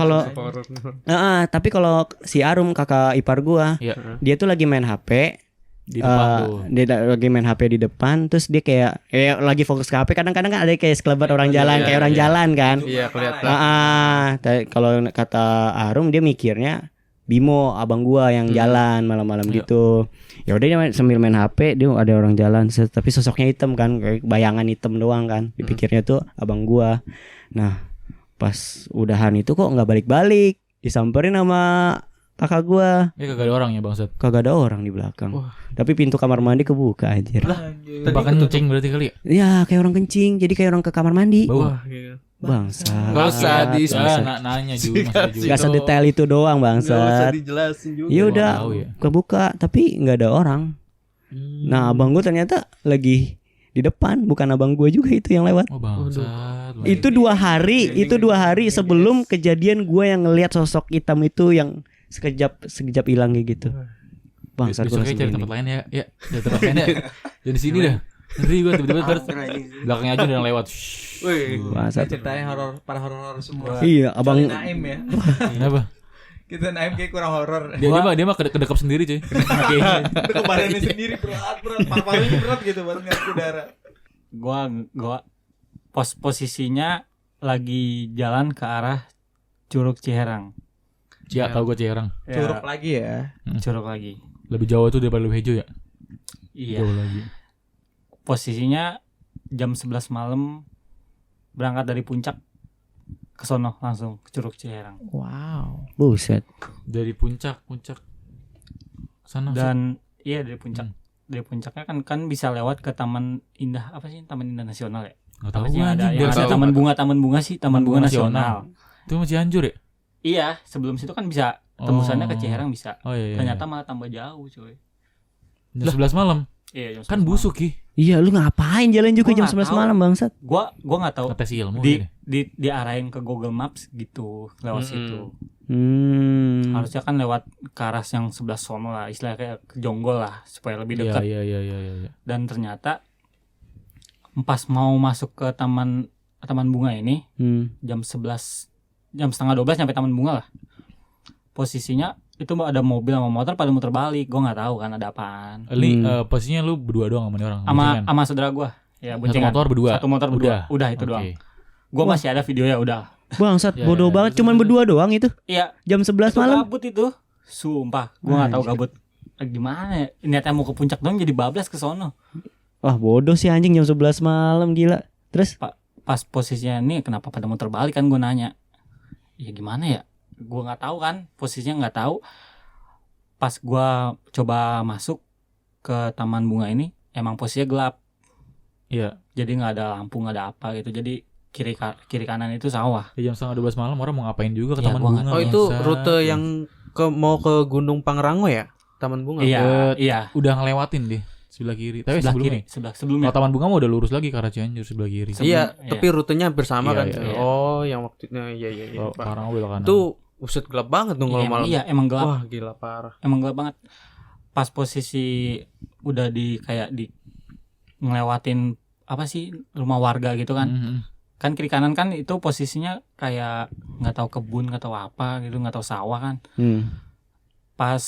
tapi kalau si Arum kakak ipar gua, Iya. dia tuh lagi main HP Di depan tuh. dia lagi main HP di depan, terus dia kayak lagi fokus ke HP. Kadang-kadang kan ada kayak sekelebat orang jalan, kayak orang jalan kan. Iya, kelihatan. Kalau kata Arum dia mikirnya Bimo abang gua yang jalan malam-malam gitu. Ya udah dia sambil main HP, dia ada orang jalan, tapi sosoknya hitam kan, kayak bayangan hitam doang kan. Dipikirnya tuh abang gua. Nah, pas udahan itu kok nggak balik-balik, disamperin sama kakak gua. Kagak ada orang ya bangsat. Kagak ada orang di belakang. Tapi pintu kamar mandi kebuka anjir. Bahkan kencing berarti kali ya. Ya kayak orang kencing, jadi kayak orang ke kamar mandi. Bau. Bangsa. Nggak usah Nanya juga masalah juga. Gak sedetail itu doang Nggak usah bangsat. dijelasin juga. Ya udah Tahu ya. kebuka tapi nggak ada orang. Nah abang gue ternyata lagi di depan, bukan abang gue juga itu yang lewat. Oh bangsat. Itu 2 hari sebelum kejadian gue yang ngelihat sosok hitam itu yang sekejap hilang kayak gitu. Bangsat gue Besoknya cari tempat lain ya. Ya, cari tempat lain ya. Jadi sini dah. Ngeri gue tiba-tiba terus belakangnya aja udah yang lewat. Wih. Bangsat. Ceritanya para horor semua. Iya abang. Kecuali Naim ya. Kenapa? Kita Naim kayak kurang horor. Dia mah kedekap sendiri cuy. Itu badannya sendiri berat, paru-parunya berat gitu buat ngarep udara. Gua posisinya lagi jalan ke arah Curug Ciherang. Ya tahu gue Ciherang. Curug lagi ya. Curug lagi. Lebih jauh tuh daripada lebih hijau ya. Iya. Jauh lagi. Posisinya jam 11 malam berangkat dari puncak ke sono langsung ke Curug Ciherang. Wow. Buset. Dari puncak sana. Dan iya dari puncak. Dari puncaknya kan bisa lewat ke Taman Indah, apa sih, Taman Indah Nasional ya? Nggak Apa tahu sih gua yang ada, anjing. yang ada taman bunga sih, Taman Bunga Nasional. Itu masih Cianjur ya? Iya, sebelum situ kan bisa tembusannya ke Ciherang bisa. Oh iya. Ternyata malah tambah jauh, coy. Jam 11 malam. Iya, jam Kan 11 busuk Ki. Iya lu ngapain jalan juga Gua jam nggak 11 tahu. malam bangsat. Gua nggak tahu. Ngetes ilmu ini. Diarahin ke Google Maps gitu lewat situ. Harusnya kan lewat ke arah yang sebelah sono lah, istilahnya kayak ke Jonggol lah supaya lebih dekat. Iya. Dan ternyata pas mau masuk ke taman bunga ini jam 11, jam setengah 12 nyampe taman bunga lah. Posisinya itu ada mobil sama motor pada muter balik. Gue nggak tahu kan ada apaan. Posisinya lu berdua doang sama nih orang. Sama saudara gue. Ya, Satu boncengan. motor berdua. Satu motor berdua. Udah itu Oke. doang. Gue masih ada videonya udah. Bangsat Ya, bodoh ya, banget, terus, cuman berdua doang itu. Iya. Jam 11 Itu malam. gabut itu. Sumpah, gue nggak tahu gabut. Gimana ya? Niatnya mau ke puncak dong jadi bablas ke sono. Wah bodoh sih anjing jam 11 malam gila. Terus Pas posisinya ini kenapa pada muter balik kan gue nanya. Ya gimana ya? Gue nggak tahu kan, posisinya nggak tahu. Pas gue coba masuk ke taman bunga ini, emang posisinya gelap. Iya. Jadi nggak ada lampu, nggak ada apa gitu. Jadi kiri kanan itu sawah. Jam setengah 12 malam orang mau ngapain juga ke Ya, taman gua bunga. nggak Oh itu bangsat. rute yang mau ke Gunung Pangrango ya? Taman Bunga. Iya. Udah ngelewatin deh sebelah kiri. Tapi Sebelah sebelumnya. kiri, sebelumnya. Kalau taman bunga mau udah lurus lagi ke arah Cianjur sebelah kiri. Iya, Iya. tapi rutenya hampir sama Iya, kan. iya, iya. Oh, yang waktu iya. Kalau Pak. Parang belok kanan. Itu buset gelap banget dong kalau Iya, malam. iya, emang gelap. Wah, gila parah. Emang gelap banget. Pas posisi udah di ngelewatin apa sih rumah warga gitu kan. Kan kiri kanan kan itu posisinya kayak nggak tahu kebun, nggak tahu apa gitu, nggak tahu sawah kan. Pas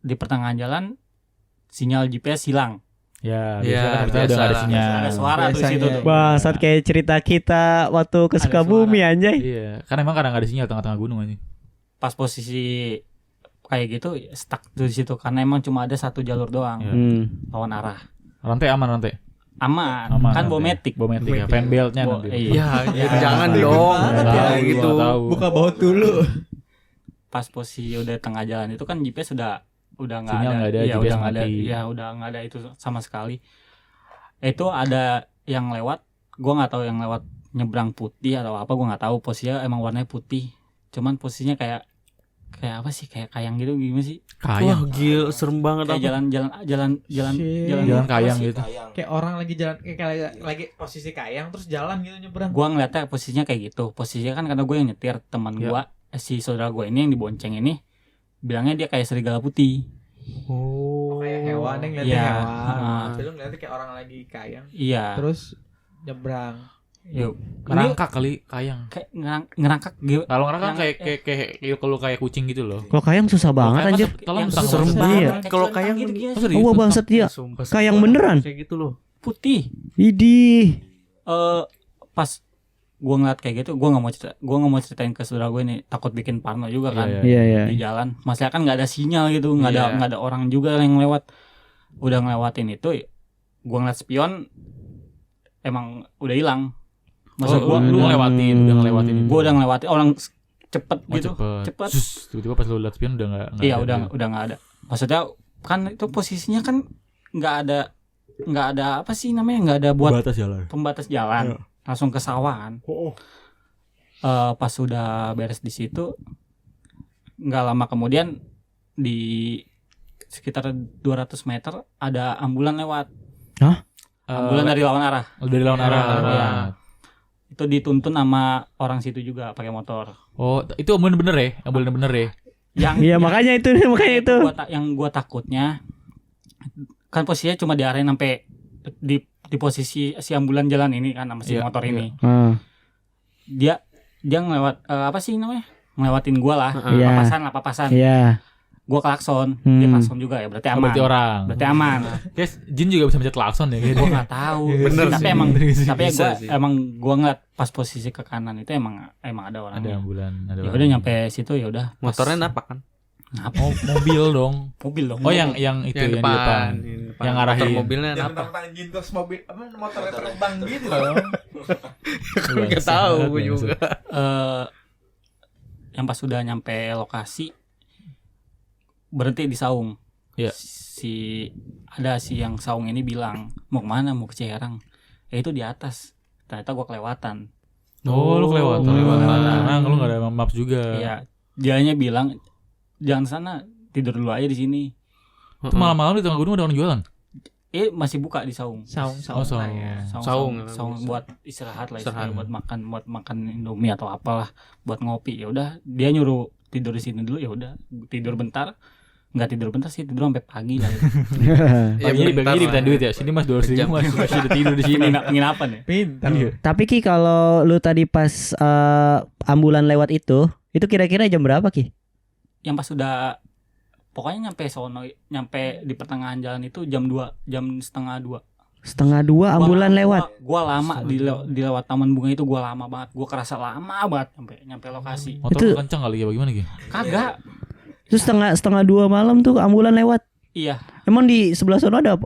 di pertengahan jalan sinyal GPS hilang. Ya, Iya, biasa kan kita udah nggak ada biasa. sinyal. Ada suara tuh di situ tuh. bangsat kayak cerita kita waktu ke Ada Sukabumi anjay. Iya, kan emang kadang nggak ada sinyal tengah-tengah gunung aja. Pas posisi kayak gitu stuck tuh di situ karena emang cuma ada satu jalur doang Iya. lawan arah. Rantai aman rantai. Aman kan rantai. Bometik. Bometik ya, fan beltnya Bo- nanti. iya. Ya, jangan dong. Nggak Ya, tahu, gitu. nggak tahu. Buka baut dulu. Pas posisi udah tengah jalan itu kan GPS udah nggak Sinyal ada, nggak ada, iya, GPS udah nggak ada, mati. ya udah nggak ada itu sama sekali. Itu ada yang lewat Gua nggak tahu yang lewat nyebrang putih atau apa, gua nggak tahu. Posisinya emang warnanya putih. Cuman posisinya kayak apa sih, kayak kayang gitu gimana sih? Wah, Kayang. gila serem banget Kayak apa? jalan Shit. Jalan kayang gitu. Kayak orang lagi jalan kayak lagi posisi kayang terus jalan gitu nyebrang. Gua ngeliatnya posisinya kayak gitu. Posisinya kan karena gue yang nyetir, teman gua si saudara gue ini yang dibonceng ini bilangnya dia kayak serigala putih. Oh. Kayak hewan yang ngeliatin Iya. hewan. Tapi lu ngeliatnya kayak orang lagi kayang Iya. terus nyebrang. Yuk, Ngerangkak kali kayang. kayak ngerangkak gitu. Kalau ngerangkak Yang- kayak kalau kayak kucing gitu loh. Kalau kayang susah banget Kayang anjir. masa- tolong Yang tanggung serem jawab. banget. Iya. Kalau kayang gitu, begitu. guys. Serius? Oh bangsat dia. Sumpah, Kayang gua beneran. kayak gitu loh. Putih. Idih. Pas gua ngeliat kayak gitu, gua nggak mau ceritain ke saudara gue nih, takut bikin parno juga kan. Iya, Iya iya. Di jalan masalah kan nggak ada sinyal gitu, nggak Iya. ada orang juga yang lewat. Udah ngelewatin itu, gua ngeliat spion emang udah hilang. Maksud Oh, gua lu ngelewatin itu. gua udah ngelewatin orang cepet Oh, gitu, cepet. Sus, tiba-tiba pas lu liat spion udah enggak Iya ada. udah nggak ada. Maksudnya kan itu posisinya kan nggak ada apa sih namanya, nggak ada buat Batas jalan. pembatas jalan, langsung ke sawah kan. Pas sudah beres di situ, nggak lama kemudian di sekitar 200 meter ada ambulan lewat. Ambulan dari lawan arah. Dari lawan arah. Iya. Itu dituntun sama orang situ juga pakai motor. Oh, itu ambulan bener ya? Ambulan bener ya? Yang Iya makanya itu itu. yang gua takutnya kan posisinya cuma diarahin sampai di posisi si ambulan jalan ini kan sama si Iya, motor ini. Iya. Dia ngelewat apa sih namanya? Ngelewatin gua lah. Iya. Papasan. Iya. Gua klakson, dia klakson juga ya, berarti Oh, aman. berarti orang. Berarti aman. Guys, Jin juga bisa mencet klakson ya gitu. Gua nggak tahu. Bener tapi sih. emang Bisa gua sih. emang gua ngeliat pas posisi ke kanan itu emang ada orang. Ada ambulan, ada. Ya orang. udah nyampe situ ya udah. pas- Motornya apa kan? Apa? Oh, mobil dong. Mobil dong. Oh, yang itu yang di depan. Yang ngarahin. Motor mobilnya Yang apa? tentang jin terus mobil apa motornya terbang gitu loh. Enggak tahu gue juga. Yang pas sudah nyampe lokasi berhenti di saung. Iya. Ada si yang saung ini bilang mau kemana, mau ke Ciherang. Ya itu di atas. Ternyata gua kelewatan. Oh, lu kelewatan. Nah, lu enggak ada maps juga. Iya. Dianya bilang jangan sana, tidur dulu aja di sini. Itu malam-malam di tengah gunung ada orang jualan. Masih buka di saung. Saung. Oh, saung. Ya. Saung buat istirahat lah, Istirahat. buat makan Indomie atau apalah, buat ngopi. Ya udah, dia nyuruh tidur di sini dulu, ya udah, tidur bentar. Nggak tidur bentar sih, tidur sampai pagi lah. Ya, Jadi bentar bagi lah. minta duit ya. Sini Mas 200.000 Mas. Masih udah tidur di sini. Penginapan ya. Pintar. Tapi Ki kalau lu tadi pas ambulan lewat itu kira-kira jam berapa Ki? Yang pas sudah pokoknya nyampe di pertengahan jalan itu jam 1:30. 1:30 ambulan lewat. Gua lama di lewat taman bunga itu, gua lama banget. Gua kerasa lama banget nyampe lokasi. Motor Itu- lu kencang kali ya bagaimana gitu? Kagak. Terus setengah 2 malam tuh ambulan lewat. Iya. Emang di sebelah sana ada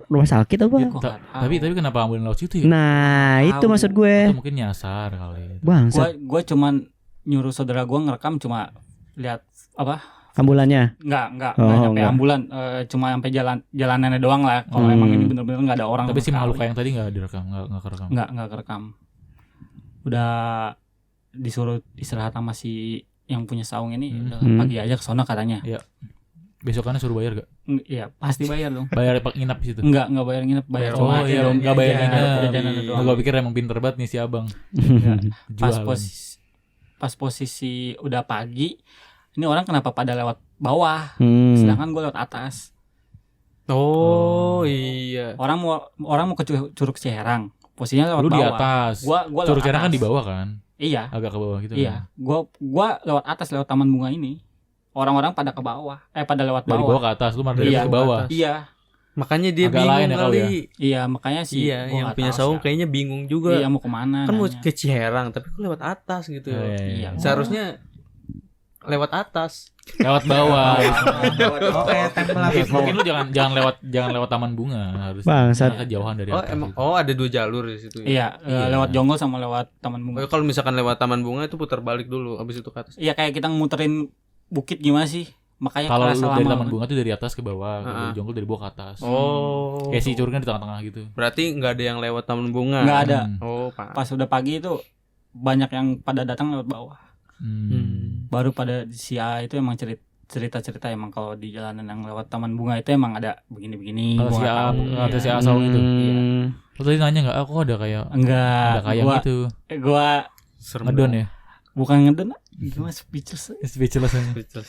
rumah sakit apa? Ya, gua nggak tahu. Tapi kenapa ambulan lewat situ ya? Nah, itu Tahu. maksud gue. Atau mungkin nyasar kali. Bangsat Gua cuman nyuruh saudara gua ngerekam, cuma lihat apa? ambulannya. Enggak Oh, nyampe enggak. ambulan, cuma sampai jalanannya doang lah. Kalau emang ini bener-bener enggak ada orang. Tapi sama si makhluk sekali. yang tadi enggak direkam, enggak kerekam. Enggak kerekam. Udah disuruh istirahat sama si yang punya saung ini, udah pagi aja ke sono katanya. Besokannya suruh bayar gak? Iya, pasti bayar dong. Bayar nginap di situ. Enggak bayar nginep, bayar Oh cuma iya dong, enggak bayar nginap. jajanan doang. Gue pikir emang pinter banget nih si abang. Pas Jualan. pas posisi udah pagi, ini orang kenapa pada lewat bawah, Hmm. sedangkan gue lewat atas. Oh iya. Orang mau ke Curug Ciherang, posisinya lewat Lu di bawah. atas. Gua Curug lewat Ciherang kan atas. di bawah kan? Iya, Agak ke bawah gitu iya. kan. Gua lewat atas, lewat taman bunga ini. Orang-orang pada ke bawah, pada lewat Dari bawah bawah. ke atas, lu malah dari Iya, ke bawah. Iya, Makanya dia Agak bingung lain ya kali kali. iya makanya sih. Iya, gua yang nggak punya tahu saung sih. kayaknya bingung juga. Iya, mau kemana? Kan mau nanya. ke Ciherang, tapi kok lewat atas gitu. Iya. Seharusnya lewat atas. Lewat bawah. Oke, tempel lapis. Mungkin lu jangan lewat taman bunga, harus Bangsat. kejauhan dari Oh, atas emang gitu. ada 2 jalur di situ. Iya, Iya. lewat jonggol sama lewat taman Oh, bunga. kalau misalkan lewat taman bunga itu putar balik dulu habis itu ke atas. Iya, kayak kita muterin bukit gimana sih? makanya Kalau kerasa lu dari lama. taman bunga tuh dari atas ke bawah, kalau Heeh. dari jonggol dari bawah ke atas. Oh. Kayak si curugnya di tengah-tengah gitu. Berarti nggak ada yang lewat taman bunga. Nggak ada. Oh, Pak. Pas udah pagi itu banyak yang pada datang lewat bawah. Baru pada si A itu emang cerita-cerita emang kalau di jalanan yang lewat taman bunga itu emang ada begini-begini. Kalau si Gua nggak A, tahu. atau si Iya. Asal itu. Hmm. Lu tadi nanya enggak, aku ada kayak Enggak. ada kayang gua, gitu. Gua Serem Ngedon ya. bukan ngedon, gua speechless. Speechless aja. banget.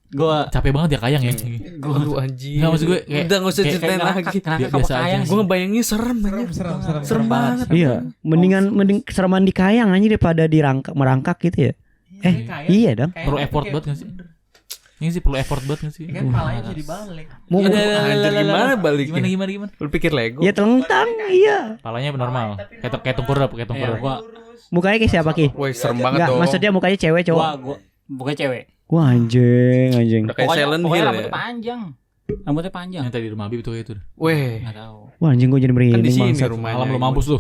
Gua Capek banget ya kayang ya. Aduh anjing. Nggak, maksud gue kayak- udah nggak usah kayak ceritain lagi. Biasa aja. Gue ngebayangin serem banget. Serem banget. Iya, mending sereman di kayang aja daripada merangkak gitu ya. Iya dong. Perlu effort banget gak sih? Ini sih perlu effort banget gak sih? Kan palanya bisa dibalik. Mau Anjir gimana baliknya? Gimana? Lu pikir Lego? ya telentang, iya. Palanya normal. Kayak tengkurap, kayak ya, tengkurap. gua Mukanya kayak siapa Ki? Woi, serem banget Enggak, dong. maksudnya mukanya cewek cowok. gua bukan cewek. Wah anjing. Udah kayak Silent Hill ya. rambutnya panjang. Rambutnya panjang. Yang tadi di rumah Habib itu kayak itu. Weh, Enggak tahu. Wah anjing gue jadi kan merinding di sini bangsat. rumahnya. Malam lu mampus lu.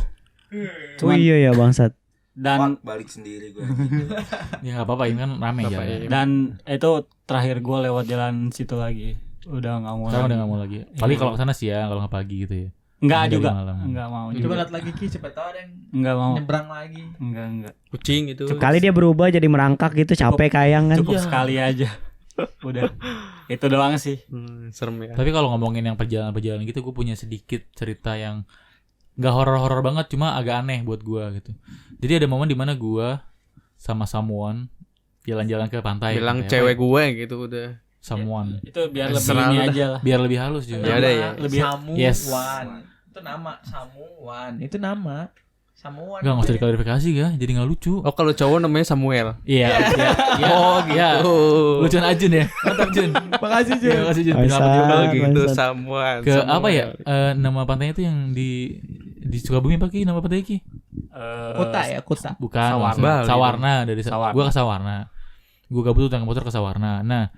Oh iya ya bangsat. Dan balik sendiri gue. Ya enggak apa-apa, ini kan rame Apa ya. ya? dan itu terakhir gua lewat jalan situ lagi. Udah enggak mau. Sekarang udah lagi. enggak mau lagi. Paling kalau ke sana siang, kalau nggak pagi gitu ya. Enggak Dari juga. malam. Enggak mau Coba juga. lihat lagi Ki, siapa tahu ada yang Enggak mau. nyebrang lagi. Enggak. Kucing itu. Sekali dia berubah jadi merangkak gitu, capek kayang kan. Cukup sekali aja. Udah. Itu doang sih. Serem ya. Tapi kalau ngomongin yang perjalanan gitu, gue punya sedikit cerita yang nggak horor-horor banget, cuma agak aneh buat gue gitu. Jadi ada momen dimana gue sama someone jalan-jalan ke pantai. Bilang pantai cewek apa gue gitu udah. ya? Someone. Itu biar lebih Terserah ini lu dah. aja lah. Biar lebih halus juga. Ya udah ya. Lebih Samuan. Yes. Itu nama Samuan. Itu nama Samuan. Nggak usah diklarifikasi ya, jadi nggak lucu. Oh, kalau cowok namanya Samuel. Iya. Oh, Ya. gitu. Lucuan Ajun ya. Mantap Jun. Makasih Terima kasih Jun. Bangsat. Selamat juga. Oh, gitu Bangsat. Samuel. Ke apa ya? Nama pantainya itu yang di Sukabumi apa Ki? Nama pantai Ki? Kota ya, kota. Bukan. Sawarna. maksudnya Sawarna dari Sawarna. Gua ke Sawarna. Gua gabut tuh naik motor ke Sawarna. Nah,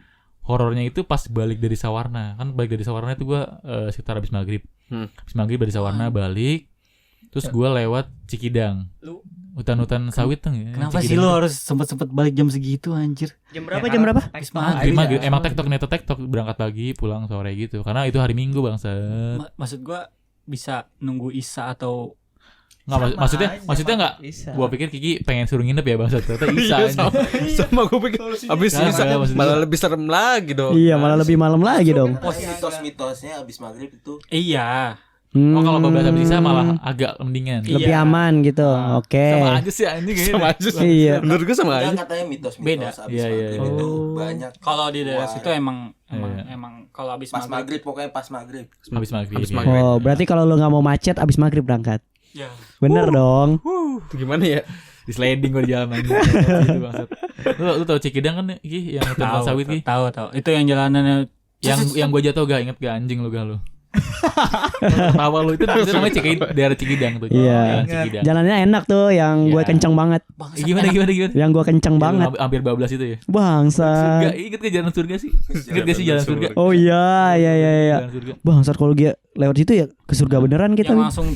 horornya itu pas balik dari Sawarna. Kan balik dari Sawarna itu gua sekitar habis maghrib. Habis maghrib dari Sawarna balik. Terus gua lewat Cikidang. Hutan-hutan sawit tuh ya. Kenapa sih Cikidang lu tuh. harus sempet-sempet balik jam segitu anjir? Jam berapa? Habis Maghrib, maghrib. Emang tektok berangkat pagi pulang sore gitu. Karena itu hari Minggu bangsa. Maksud gua bisa nunggu Isa atau Nggak maksudnya nggak. Bisa. Gua pikir Kiki pengen suruh nginep ya bangsa. Ternyata Isa. Iya, sama gue pikir abis Kagak, bisa maksudnya. malah lebih serem lagi dong. Iya, malah lebih malam lagi dong. Mitos-mitosnya abis maghrib itu iya. Oh kalau bablas habis Isa malah agak mendingan. lebih Iya. aman gitu. Oke. Sama aja sih anjing kayaknya. Sama aja sih. Iya. Menurut gue sama aja. Enggak, katanya mitos-mitos Beda. abis Iya, iya, maghrib iya. itu Oh. banyak. Kalau di daerah Wah. situ emang Iya. kalau habis Pas maghrib pokoknya pas maghrib. Habis maghrib. Habis iya. maghrib. Oh, berarti kalau lu nggak mau macet abis maghrib berangkat. Ya. Bener dong. Itu gimana ya? Di sliding gue di jalan aja. Gitu bangsat. Lu tahu Cikidang kan Ki yang hutan sawit Ki? Tahu. Itu yang jalanannya Yang gue jatuh gak inget gak anjing lu gak lu? Tawa lu itu namanya daerah Cikidang tuh. Iya. Jalan Cikidang. Jalannya enak tuh yang gue Iya. kenceng banget. Gimana? Yang gue kenceng banget. Hampir bablas itu ya. Bangsa. Surga, inget ke jalan surga sih? Inget gak sih jalan surga? Oh iya. Jalan surga. Bangsat kalau dia lewat situ ya ke surga beneran kita. yang langsung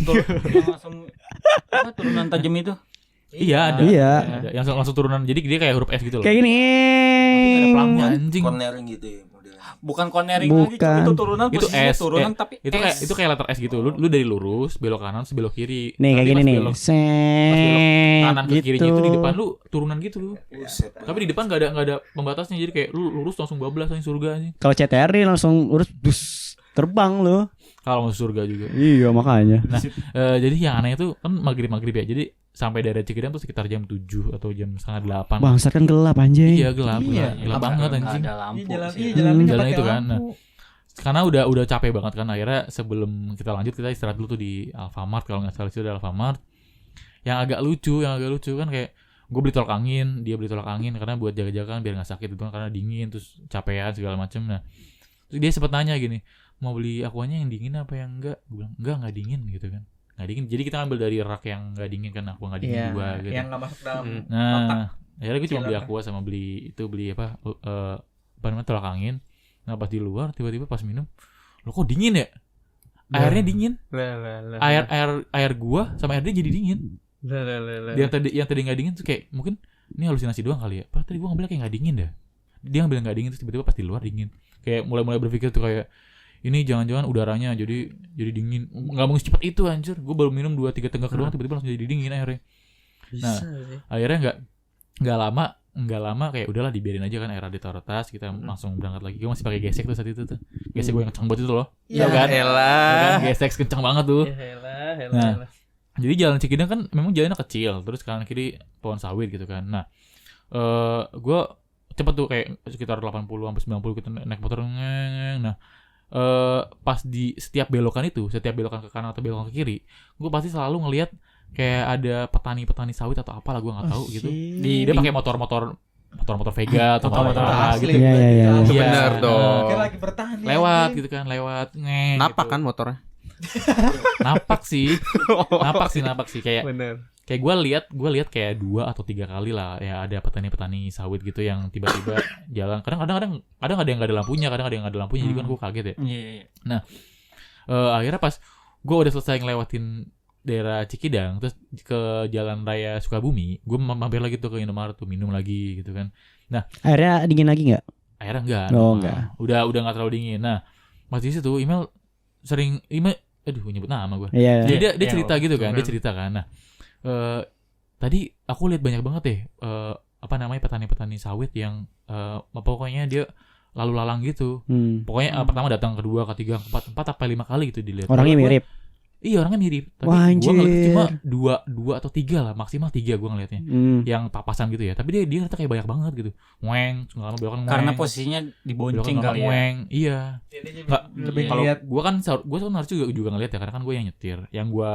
apa, turunan tajam itu. Iya ada. Iya. Ada. Yang langsung turunan. Jadi dia kayak huruf S gitu loh. Kayak gini. Ada pelangnya anjing. Cornering gitu ya modelnya. Bukan cornering lagi, Bukan. itu turunan Itu posisinya S, turunan tapi Itu kayak letter S gitu. Lu dari lurus belok kanan terus belok kiri. Nih kayak Nanti gini pas nih. belok Set. kanan ke kirinya Gitu. itu di depan lu turunan gitu lu. Buset. Tapi di depan gak ada pembatasnya jadi kayak lu lurus langsung bablas aja surga aja. Kalau CTR nih langsung urus dus terbang lu. Kalau masuk surga juga. Iya makanya. Nah, jadi yang aneh itu kan maghrib ya. Jadi sampai daerah Cikidang tuh sekitar jam 7 atau jam setengah 8. Bangsat kan gelap anjing. Iya gelap, Iya. gelap banget anjing. ada lampu. Jalan sih. jalan Jalan itu kan. Nah, karena udah capek banget kan akhirnya sebelum kita lanjut kita istirahat dulu tuh di Alfamart kalau nggak salah itu ada Alfamart. Yang agak lucu kan kayak gue beli tolak angin, dia beli tolak angin karena buat jaga-jaga kan biar nggak sakit gitu kan karena dingin terus capean segala macem. Nah terus dia sempat nanya gini, mau beli aquanya yang dingin apa yang enggak? Gue bilang nggak dingin gitu kan, nggak dingin. Jadi kita ambil dari rak yang nggak dingin kan, aqua nggak dingin Iya, juga gitu. yang nggak masuk dalam. Nah akhirnya gue cuma beli Silakan. aqua sama beli apa namanya tolak angin. Nah pas di luar tiba-tiba pas minum, lo kok dingin ya? Airnya dingin. Lah. Air gua sama air dia jadi dingin. Lah. Yang tadi nggak dingin tuh kayak mungkin ini halusinasi doang kali ya. Padahal tadi gua ngambil kayak nggak dingin dah. Dia bilang nggak dingin, terus tiba-tiba pas di luar dingin. Kayak mulai berpikir tuh kayak ini jangan-jangan udaranya jadi dingin. Nggak mungkin secepat itu anjir. Gue baru minum 2-3 tenggak doang tiba-tiba langsung jadi dingin akhirnya. Nah, akhirnya nggak lama kayak udahlah dibiarin aja kan, air ditaruh tas, kita langsung berangkat lagi. Gue masih pakai gesek tuh saat itu tuh. Gesek gue yang kencang banget itu loh. Ya kan? elah. Gesek kencang banget tuh. Ya elah. Nah, jadi jalan Cikidang kan memang jalannya kecil, terus kanan kiri pohon sawit gitu kan. Nah, gue cepet tuh kayak sekitar 80 sampai 90 kita naik motor ngeng. Nah, pas di setiap belokan ke kanan atau belokan ke kiri, gue pasti selalu ngelihat kayak ada petani sawit atau apalah gue nggak tahu gitu. Dia pakai motor Vega atau motor apa gitu. Iya. Bener dong. Kayak lagi bertani. Lewat gitu kan, ngeng. Napak gitu. kan motornya? Napak sih kayak Bener. kayak gue lihat kayak 2 atau 3 kali lah ya, ada petani sawit gitu yang tiba-tiba jalan. Kadang ada yang nggak ada lampunya, kadang ada yang nggak ada lampunya, jadi kan gue kaget ya. Iya. Akhirnya pas gue udah selesai ngelewatin daerah Cikidang terus ke Jalan Raya Sukabumi, gue mampir lagi tuh ke Indomaret tuh minum lagi gitu kan. Akhirnya dingin lagi nggak? Akhirnya enggak. Oh, enggak. Udah nggak terlalu dingin. Nah, pas di situ email nyebut nama gue. Iya. Jadi dia cerita gitu kan, dia cerita kan. Nah, tadi aku lihat banyak banget petani sawit yang pokoknya dia lalu lalang gitu. Pokoknya pertama datang, kedua, ketiga, keempat sampai 5 kali gitu dilihat. Orangnya mirip. Iya, orangnya mirip. Tapi Wah, gue ngeliat cuma anjir. 2 atau 3 lah, maksimal 3 gue ngeliatnya. Yang papasan gitu ya. Tapi dia ternyata kayak banyak banget gitu. Ngeng, lama belokan ngeng. Karena posisinya dibonceng kali ya. Ngeng, iya. Nggak, lebih Kalau ngeliat. gue kan harus juga ngeliat ya, karena kan gue yang nyetir. Yang gue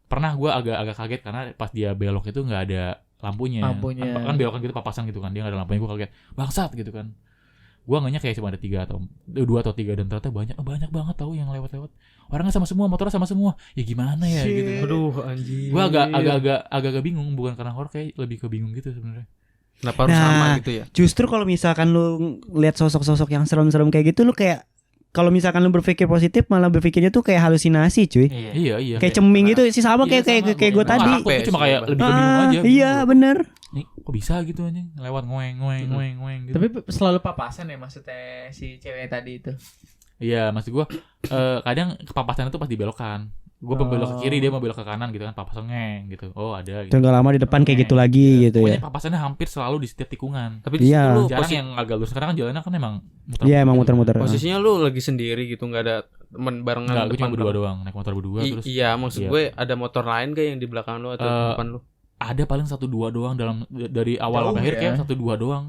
pernah agak kaget karena pas dia belok itu nggak ada lampunya. Kan belokan gitu papasan gitu kan, dia nggak ada lampunya. Gue kaget, bangsat gitu kan. Gue ngenya kayak cuma ada 2 atau 3 dan ternyata banyak banget tahu yang lewat. Orangnya sama semua, motornya sama semua. Ya gimana ya gitu. Aduh anjir. Gue agak bingung, bukan karena horor, kayak lebih ke bingung gitu sebenarnya. Kenapa harus sama gitu ya? Justru kalau misalkan lu lihat sosok-sosok yang serem-serem kayak gitu, lu kayak kalau misalkan lu berpikir positif malah berpikirnya tuh kayak halusinasi, cuy. Iya. Kayak ceming gitu sih, sama kayak gue tadi. Aku cuma kayak lebih ke bingung aja. Iya, bener. Nih, kok bisa gitu anjing lewat ngoeng gitu. Tapi selalu papasan ya maksudnya si cewek tadi itu. Iya, maksud gue kadang kepapasan itu pas dibelokan. Gue belok ke kiri, dia mau belok ke kanan gitu kan, papasan ngeng gitu. Oh ada gitu. Terus gak lama di depan kayak gitu lagi gitu ya. Pokoknya papasannya hampir selalu di setiap tikungan. Tapi di situ Iya. lu Jarang yang agak lurus, sekarang kan jalannya kan emang muter. Iya, emang muter-muter. posisinya lu lagi sendiri gitu, nggak ada teman barengan Enggak, gue depan cuma berdua doang, naik motor berdua terus. Iya, maksud Iya. gue ada motor lain gak yang di belakang lu atau di depan lu? Ada paling 1-2 doang dari awal Jauh sampai akhir ya? kayak 1-2 doang.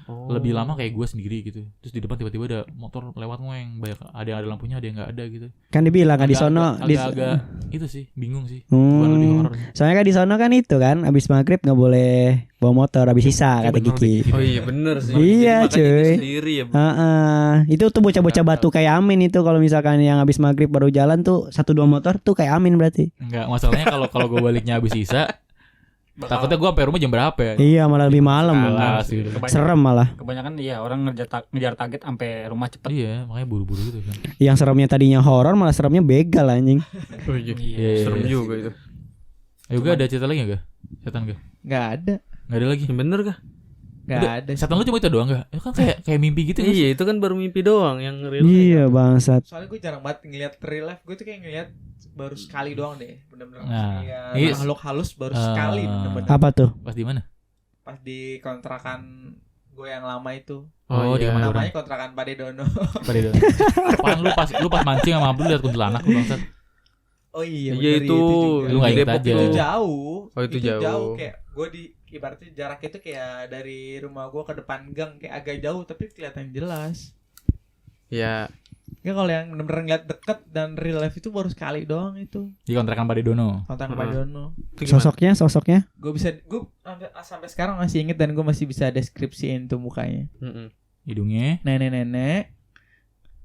Oh. Lebih lama kayak gue sendiri gitu. Terus di depan tiba-tiba ada motor lewat ngoeng, banyak, ada yang ada lampunya, ada yang enggak ada gitu. Kan dibilang kan di sono agak itu sih, bingung sih. Bukan lebih horor. Soalnya kan di sono kan itu kan abis maghrib nggak boleh bawa motor abis sisa kata bener Kiki. Oh iya bener sih. Iya, Makanya dia cuy. sendiri ya. Itu tuh bocah-bocah batu kayak Amin itu kalau misalkan yang abis maghrib baru jalan tuh 1-2 motor tuh kayak Amin berarti. Enggak, masalahnya kalau gue baliknya habis sisa, takutnya gue sampai rumah jam berapa ya? Iya, malah lebih malam. Alas gitu. Serem malah. Kebanyakan orang ngejar target sampai rumah cepet. Iya, makanya buru-buru gitu kan. Yang seremnya tadinya horor malah seremnya begal anjing. Oh iya. Iya. Serem juga itu. Yoga ada cerita lagi enggak? Setan enggak? Nggak ada. Enggak ada lagi. Yang bener kah? Nggak Udah, ada. Setan lu cuma itu doang enggak? Itu kan kayak mimpi gitu kan? Iya, itu kan baru mimpi doang yang real. Iya, bangsat. Soalnya gue jarang banget ngeliat real life. Gue tuh kayak ngeliat baru sekali doang deh. Bener-bener Nah, ngeliat ini- makhluk halus baru sekali bener-bener. Apa tuh? Pas di mana? Pas di kontrakan gue yang lama itu. Oh, di iya. mana Namanya kontrakan Pak Dedono. Pada itu. Apaan lu pas mancing sama Abdul lihat kuntilanak lu bangsat. Oh iya, Iya, bener, itu. juga. Lu nggak Di inget Depok aja. Itu itu. jauh. Oh, itu jauh. Kayak gue di ibaratnya jarak itu kayak dari rumah gue ke depan gang kayak agak jauh tapi kelihatan jelas. Ya, Ya kalau yang bener-bener ngeliat deket dan real life itu baru sekali doang itu. Di kontrakan Pak Dedono. Kontrakan Pak Dedono. itu gimana? Sosoknya. Gue sampai sekarang masih inget dan gue masih bisa deskripsiin tuh mukanya. Mm-mm. Hidungnya Nenek-nenek,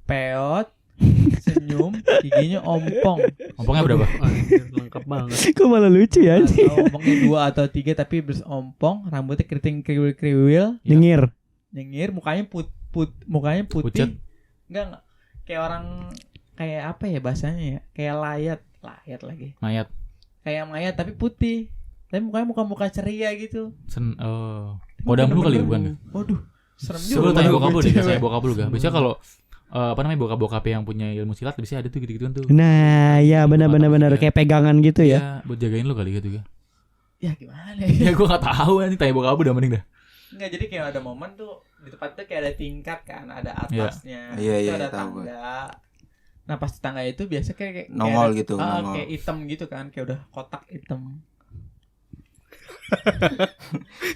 peot, senyum, giginya ompong. ompongnya berapa? Anjir, lengkap banget. Kok malah lucu ya? Atau ompongnya 2 atau 3 tapi berompong, rambutnya keriting kriwil-kriwil, Nyengir. nyengir, mukanya mukanya putih. Pucet. Enggak. Kayak orang kayak apa ya bahasanya ya? Kayak layat lagi. Mayat. Kayak mayat tapi putih. Tapi mukanya muka-muka ceria gitu. Kodam lu kali bukan? Waduh. Serem Lu juga. tanya bokap lu deh, Cewek. saya bokap lu gak. Biasanya kalau bokap-bokap yang punya ilmu silat biasanya ada tuh gitu-gituan tuh. Nah, ya benar kayak pegangan gitu ya. Iya, buat jagain lu kali gitu ya. Ya gimana Ya ya? gue gak tahu nih, tanya bokap lu udah mending dah. Enggak, jadi kayak ada momen tuh di tempat itu kayak ada tingkat kan, ada atasnya. Iya, itu iya, ada tahu gue. tangga. Nah, pas di tangga itu biasa kayak Nongol ada- gitu, Ah, nongol. kayak hitam gitu kan, kayak udah kotak hitam.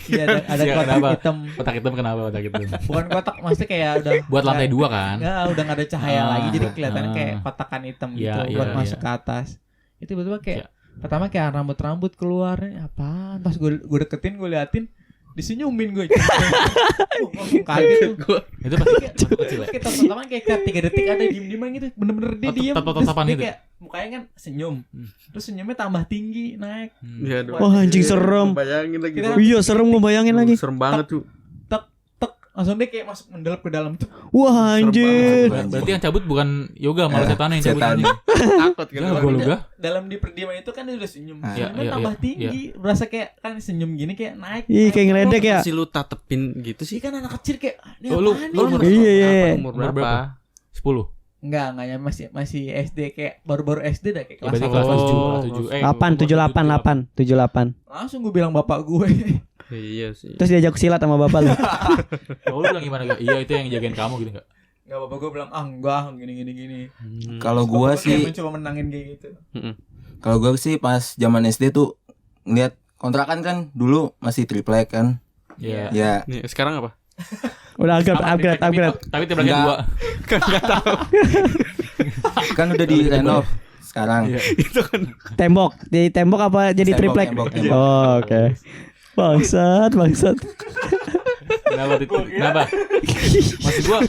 Iya, ada Iya, kotak kenapa? hitam. Kotak hitam kenapa kotak hitam? Bukan kotak, maksudnya kayak udah Buat lantai 2 kan? Enggak, udah gak ada cahaya Ah, lagi, jadi kelihatannya ah. kayak kotakan hitam gitu Iya, buat iya, masuk iya. ke atas. Itu betul kayak Iya. pertama kayak rambut keluarnya apaan? Pas gue deketin, gue liatin, disenyumin gue. Langsung kaget tuh. Itu pasti waktu kecil ya? Kita pertama kayak 3 detik ada diem-dieman gitu, bener-bener dia Oh, diem. tatap-tatapan Terus dia gitu? kayak mukanya kan senyum. Terus senyumnya tambah tinggi, naik. Iya dong. Wah, anjing serem. Bayangin lagi. Kita- Bro. Iya, serem gue bayangin lagi. Serem banget tuh. Tek tek langsung dia kayak masuk mendelep ke dalam tuh. Wah, anjir. Berarti yang cabut bukan yoga, malah setan yang cabut. Setan. Takut kan. Ya, gue luga. Dalam di perdiaman itu kan dia udah senyum. Ah. Senyumnya Iya, tambah iya, tinggi. Berasa kayak kan senyum gini kayak naik. Ih, kayak ngeledek ya. Masih lu tatepin gitu Sih sih. kan anak kecil kayak "Ah, ini Oh, lu- apaan lu nih?" umur- Iya, iya. Umur Umur berapa? berapa? 10. Enggak ya masih SD kayak baru-baru SD dah kayak Ya, kelas berarti 1 kelas kelas 7, 2. kelas 7. 78. Langsung gue bilang bapak gue. Iya sih. Terus diajak silat sama bapak lu. Oh, lu bilang gimana gak? Iya, itu yang jagain kamu gitu gak? Enggak, bapak gue bilang enggak gini. Kalau gua Bapak kayak sih, mencoba menangin kayak gitu. kalau gua sih pas zaman SD tuh ngeliat kontrakan kan dulu masih triplek kan. Iya. Ya, Nih, sekarang apa? Udah Sama, upgrade. Tapi tiba-tiba Enggak. 2. kan udah di renov sekarang. Iya. Tembok. Di tembok apa jadi Tembok, triplek? tembok. Oh, oke. Bangsat. Kenapa? Kenapa? Maksud gua,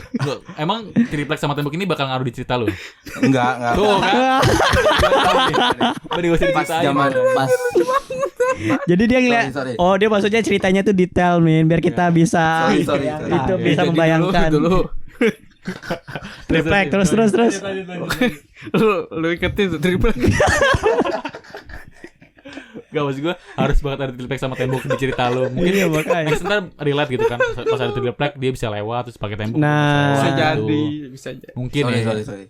emang triplek sama tembok ini bakal ngaruh di cerita lu? Enggak. Tuh kan? Udah gak usah Pas diceritain. zaman pas Jadi dia ngeliat. Sorry. Oh, dia maksudnya ceritanya tuh detail, Min, biar kita bisa Sorry. itu Ya, bisa jadi membayangkan. dulu. Triplek terus. Lu iketin tuh triplek. Gak, maksud gue harus banget ada triplek sama tembok di cerita lu. Mungkin Iya, makanya. mungkin ntar relate gitu kan. Pas ada triplek dia bisa lewat terus pakai tembok. Nah. Bisa lewat jadi, gitu. bisa jadi. Mungkin ya. sorry.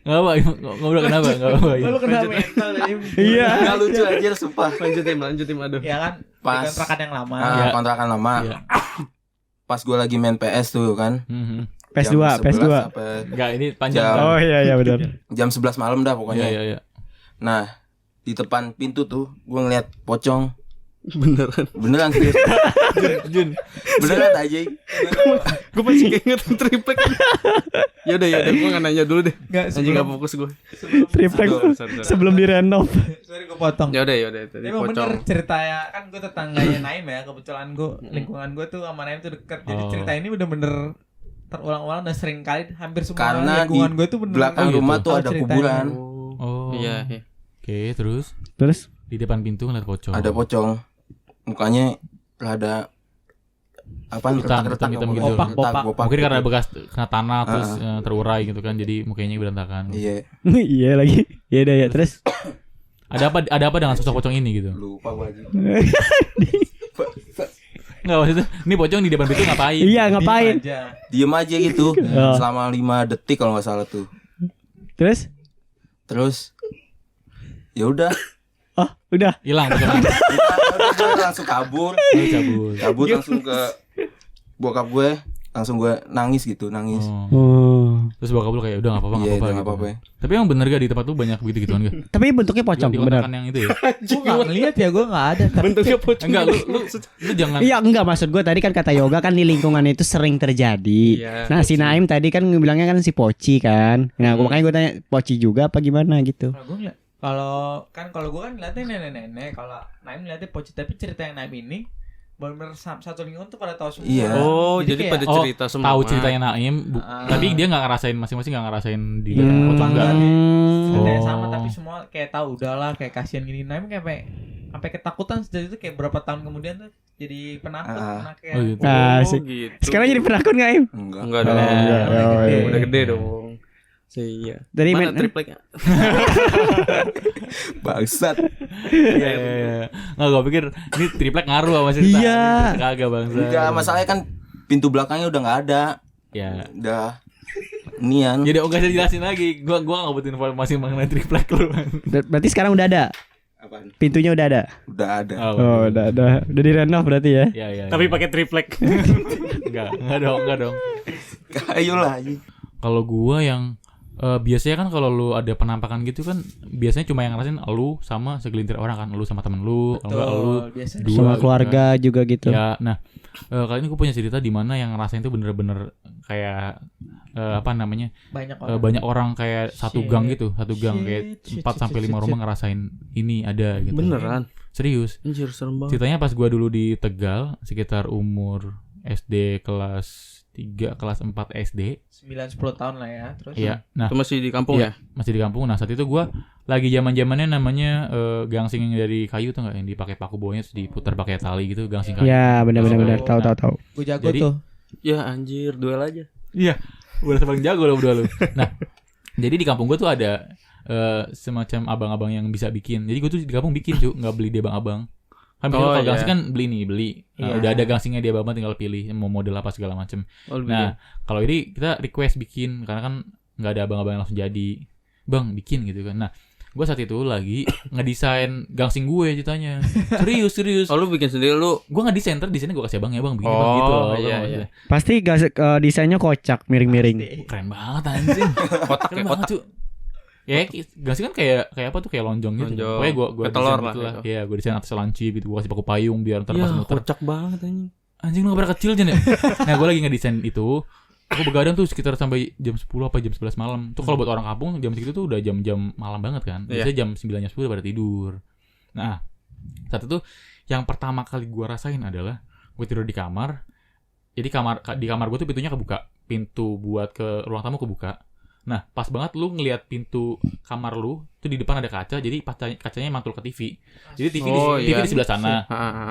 Gak apa, ngobrol kenapa? Gak apa. Lu kena mental tadi. Iya. Enggak lucu aja sumpah. Lanjutin aduh. Ya kan, Pas. di kontrakan yang lama. Iya. Kontrakan lama. Iya. Pas gua lagi main PS tuh kan. PS2. Sampai Enggak, ini panjang. Jam- Oh iya benar. jam 11 malam dah pokoknya. Iya. Nah, di depan pintu tuh gua ngeliat pocong. Beneran. Serius. Jun. Beneran aja. Gue masih keingetan triplek. Ya udah, gue nggak nanya dulu deh. Enggak, Anjing nggak fokus gue. Triplek Sorry. sebelum direnov. Sorry gue potong. Ya udah itu Emang bener pocong. cerita ya, kan gue tetangganya Naim ya, kebetulan gue lingkungan gue tuh sama Naim tuh deket. Jadi Oh. cerita ini bener-bener terulang-ulang dan sering kali hampir semua Karena lingkungan di gue tuh bener belakang gitu. rumah tuh tahu ada ceritanya. kuburan. Oh. Iya. Oke, terus Terus di depan pintu ngeliat pocong. Ada pocong. Mukanya rada apa Hitam retak-retak gitu. Bopak. bopak. Mungkin karena bekas kena tanah terus Ah. terurai gitu kan, jadi mukanya berantakan. Iya, iya lagi. Iya dah ya. Terus Ada apa dengan sosok pocong ini gitu? lupa gua aja. Enggak, maksudnya ini pocong di depan pintu ngapain? iya ngapain? Diem aja. Diem aja gitu Oh. selama 5 detik kalau nggak salah tuh. Terus? Terus ya udah, Oh, udah. Hilang pocongnya. gue langsung kabur Lu cabut. langsung ke bokap gue, langsung gue nangis. Oh. Oh. Terus bokap lu kayak udah enggak apa-apa, Iya, enggak udah apa-apa. nggak apa-apa. Tapi emang bener gak di tempat tuh banyak begitu-gituan gak? Tapi bentuknya pocong, Di benar. kontrakan yang itu ya? Gue gak ngeliat ya, gue gak ada. Tapi Bentuknya pocong. Enggak, lu jangan. Iya enggak, maksud gue tadi kan kata Yoga kan di lingkungan itu sering terjadi. Iya, Nah si Naim tadi kan bilangnya kan si Poci kan. Nah makanya gue tanya Poci juga apa gimana gitu. kalau gue ngeliat, kalau gue kan ngeliatnya nenek-nenek, kalau Naim ngeliatnya Poci, tapi cerita yang Naim ini benar-benar satu lingkungan tuh pada tahu semua. Iya. Oh, jadi kayak- pada cerita semua. Tahu ceritanya Naim, Ah. tapi dia nggak ngerasain, masing-masing nggak ngerasain di Hmm. pocong enggak. Ceritanya Oh. sama tapi semua kayak tahu udahlah, kayak kasihan gini. Naim kayak sampai ketakutan sejak itu, kayak berapa tahun kemudian tuh jadi penakut. Ah. anaknya. Oh, gitu. Nah, Oh, sih. gitu. Sekarang jadi penakut nggak Im? Enggak. Enggak dong. enggak. Udah Oh, gede. iya. Udah gede dong. Iya. Dari Mana main tripleknya? Bangsat. Iya. Nggak, gue pikir ini triplek ngaruh sama cerita. Iya. Kagak bangsa. Enggak, masalahnya kan pintu belakangnya udah nggak ada. Ya. Udah nian. Jadi enggak usah jelasin lagi. Gua enggak butuh informasi mengenai triplek lu. berarti sekarang udah ada. Apaan? Pintunya udah ada. Udah ada. Oh, udah ada. Udah direnov berarti ya. Iya. Tapi pakai triplek. enggak dong. Kayu lah. Kalau gua yang biasanya kan kalau lu ada penampakan gitu kan biasanya cuma yang ngerasain lu sama segelintir orang kan, lu sama temen lu, kalau enggak lu biasanya. dua Sama gitu keluarga juga gitu. kan. Ya, nah kali ini gue punya cerita di mana yang ngerasain tuh bener-bener kayak apa namanya banyak orang kayak satu gang gitu, satu gang kayak 4 sampai 5 rumah ngerasain ini ada gitu. Beneran. Serius. Anjir serem banget. Ceritanya pas gua dulu di Tegal sekitar umur SD kelas 3 kelas 4 SD. 9-10 tahun lah ya. Terus Iya. Nah, Itu masih di kampung ya? masih di kampung. Nah, saat itu gua lagi zaman-zamannya namanya gangsing yang dari kayu tuh enggak yang dipakai paku bawahnya terus diputar pakai tali gitu, gangsing kayu. Ya, benar-benar tahu. gue jago Jadi- tuh. Ya anjir, duel aja. Iya. Udah paling jago lo berdua lu. Nah, jadi di kampung gua tuh ada semacam abang-abang yang bisa bikin. Jadi gua tuh di kampung bikin, Cuk, enggak beli di abang-abang. Kan biasanya kalau iya. gangsing kan beli. Iya. Udah ada gangsingnya dia abang tinggal pilih mau model apa segala macem. Oh, lebih Nah, kalau ini kita request bikin karena kan nggak ada abang-abang yang langsung jadi. Bang, bikin gitu kan. Nah, gue saat itu lagi ngedesain gangsing gue ceritanya. Serius. Oh, lu bikin sendiri lu. Gue ngedesain, desainnya gue kasih abang ya bang, bikin bang gitu loh. iya, Kan, iya. Pasti desainnya kocak, miring-miring. Keren banget anjing. Kotak Keren ya, banget kotak. cuy. Ya, gangsing kan kayak apa tuh kayak lonjong gitu. Lonjong. Pokoknya gue Kayak telur desain lah, gitu lah. gitu. Iya, gue desain atas lancip gitu, gue kasih paku payung biar ntar pas Iya, muter. kocak banget anjing. Anjing lu gak pernah kecil Jen ya. Nah gue lagi ngedesain itu. Aku begadang tuh sekitar sampai jam 10 apa jam 11 malam. Tuh kalau buat orang kampung jam segitu tuh udah jam-jam malam banget kan. Biasanya jam 9 jam 10 pada tidur. Nah saat itu yang pertama kali gue rasain adalah gue tidur di kamar. Jadi di kamar gue tuh pintunya kebuka. Pintu buat ke ruang tamu kebuka. Nah pas banget lu ngelihat pintu kamar lu tuh di depan ada kaca. Jadi kacanya mantul ke TV. Jadi TV TV di sebelah sana.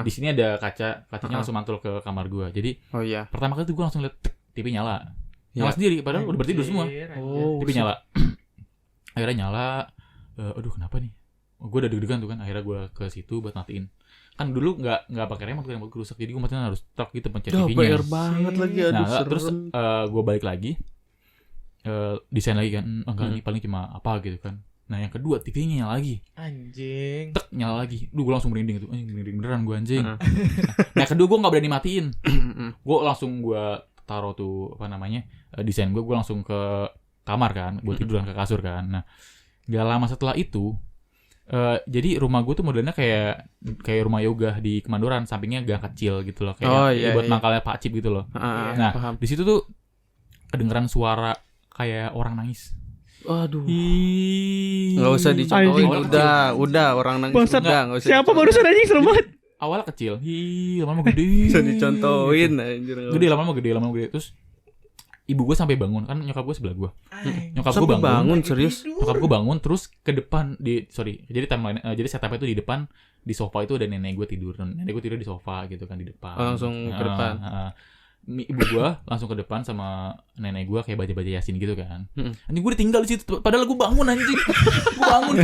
Di sini ada kacanya langsung mantul ke kamar gua. Jadi Oh iya. pertama kali tuh gua langsung lihat TV nyala. Ya. Nyala sendiri padahal udah bertidur semua. Oh, TV nyala. Akhirnya nyala. Aduh kenapa nih? Gua udah deg-degan tuh kan. Akhirnya gua ke situ buat matiin. Kan dulu nggak pakai remote kan, remote rusak. Jadi gua matiin harus truk gitu pencet Duh, TV-nya. PR banget lagi, aduh Nah, serem. terus gua balik lagi. Desain lagi kan. Enggak ini paling cuma apa gitu kan. Nah, yang kedua TV-nya nyala lagi. Anjing. Tek nyala lagi. Duh gue langsung merinding itu. Anjing merinding beneran gue anjing. Nah kedua gue gak berani matiin. Gue langsung gue taruh tuh apa namanya desain gue langsung ke kamar kan. Gue tiduran ke kasur kan. Nah gak lama setelah itu jadi rumah gue tuh modelnya kayak rumah yoga di Kemandoran. Sampingnya gang kecil gitu loh. Kayak buat mangkalnya Pak Cip gitu loh. Nah paham. di situ tuh kedengeran suara kayak orang nangis. Aduh. Ih. Enggak usah dicontohin. Anjing. Udah orang nangis Bangsat. udah, enggak usah. Siapa barusan anjing serem banget. Awalnya kecil, lama-lama gede. Bisa dicontohin anjir. Gede lama-lama gede. Terus ibu gue sampai bangun kan, nyokap gue sebelah gue. Nyokap gue Sampai bangun. bangun serius. Nyokap gue bangun terus ke depan jadi timeline jadi setupnya itu di depan di sofa itu ada nenek gue tidur. Nenek gue tidur di sofa gitu kan di depan. Oh, langsung ke depan. Ibu gue langsung ke depan sama nenek gue kayak baca-baca Yasin gitu kan. Mm-mm. Anjing gue ditinggal di situ padahal gue bangun anjing. Gue bangun.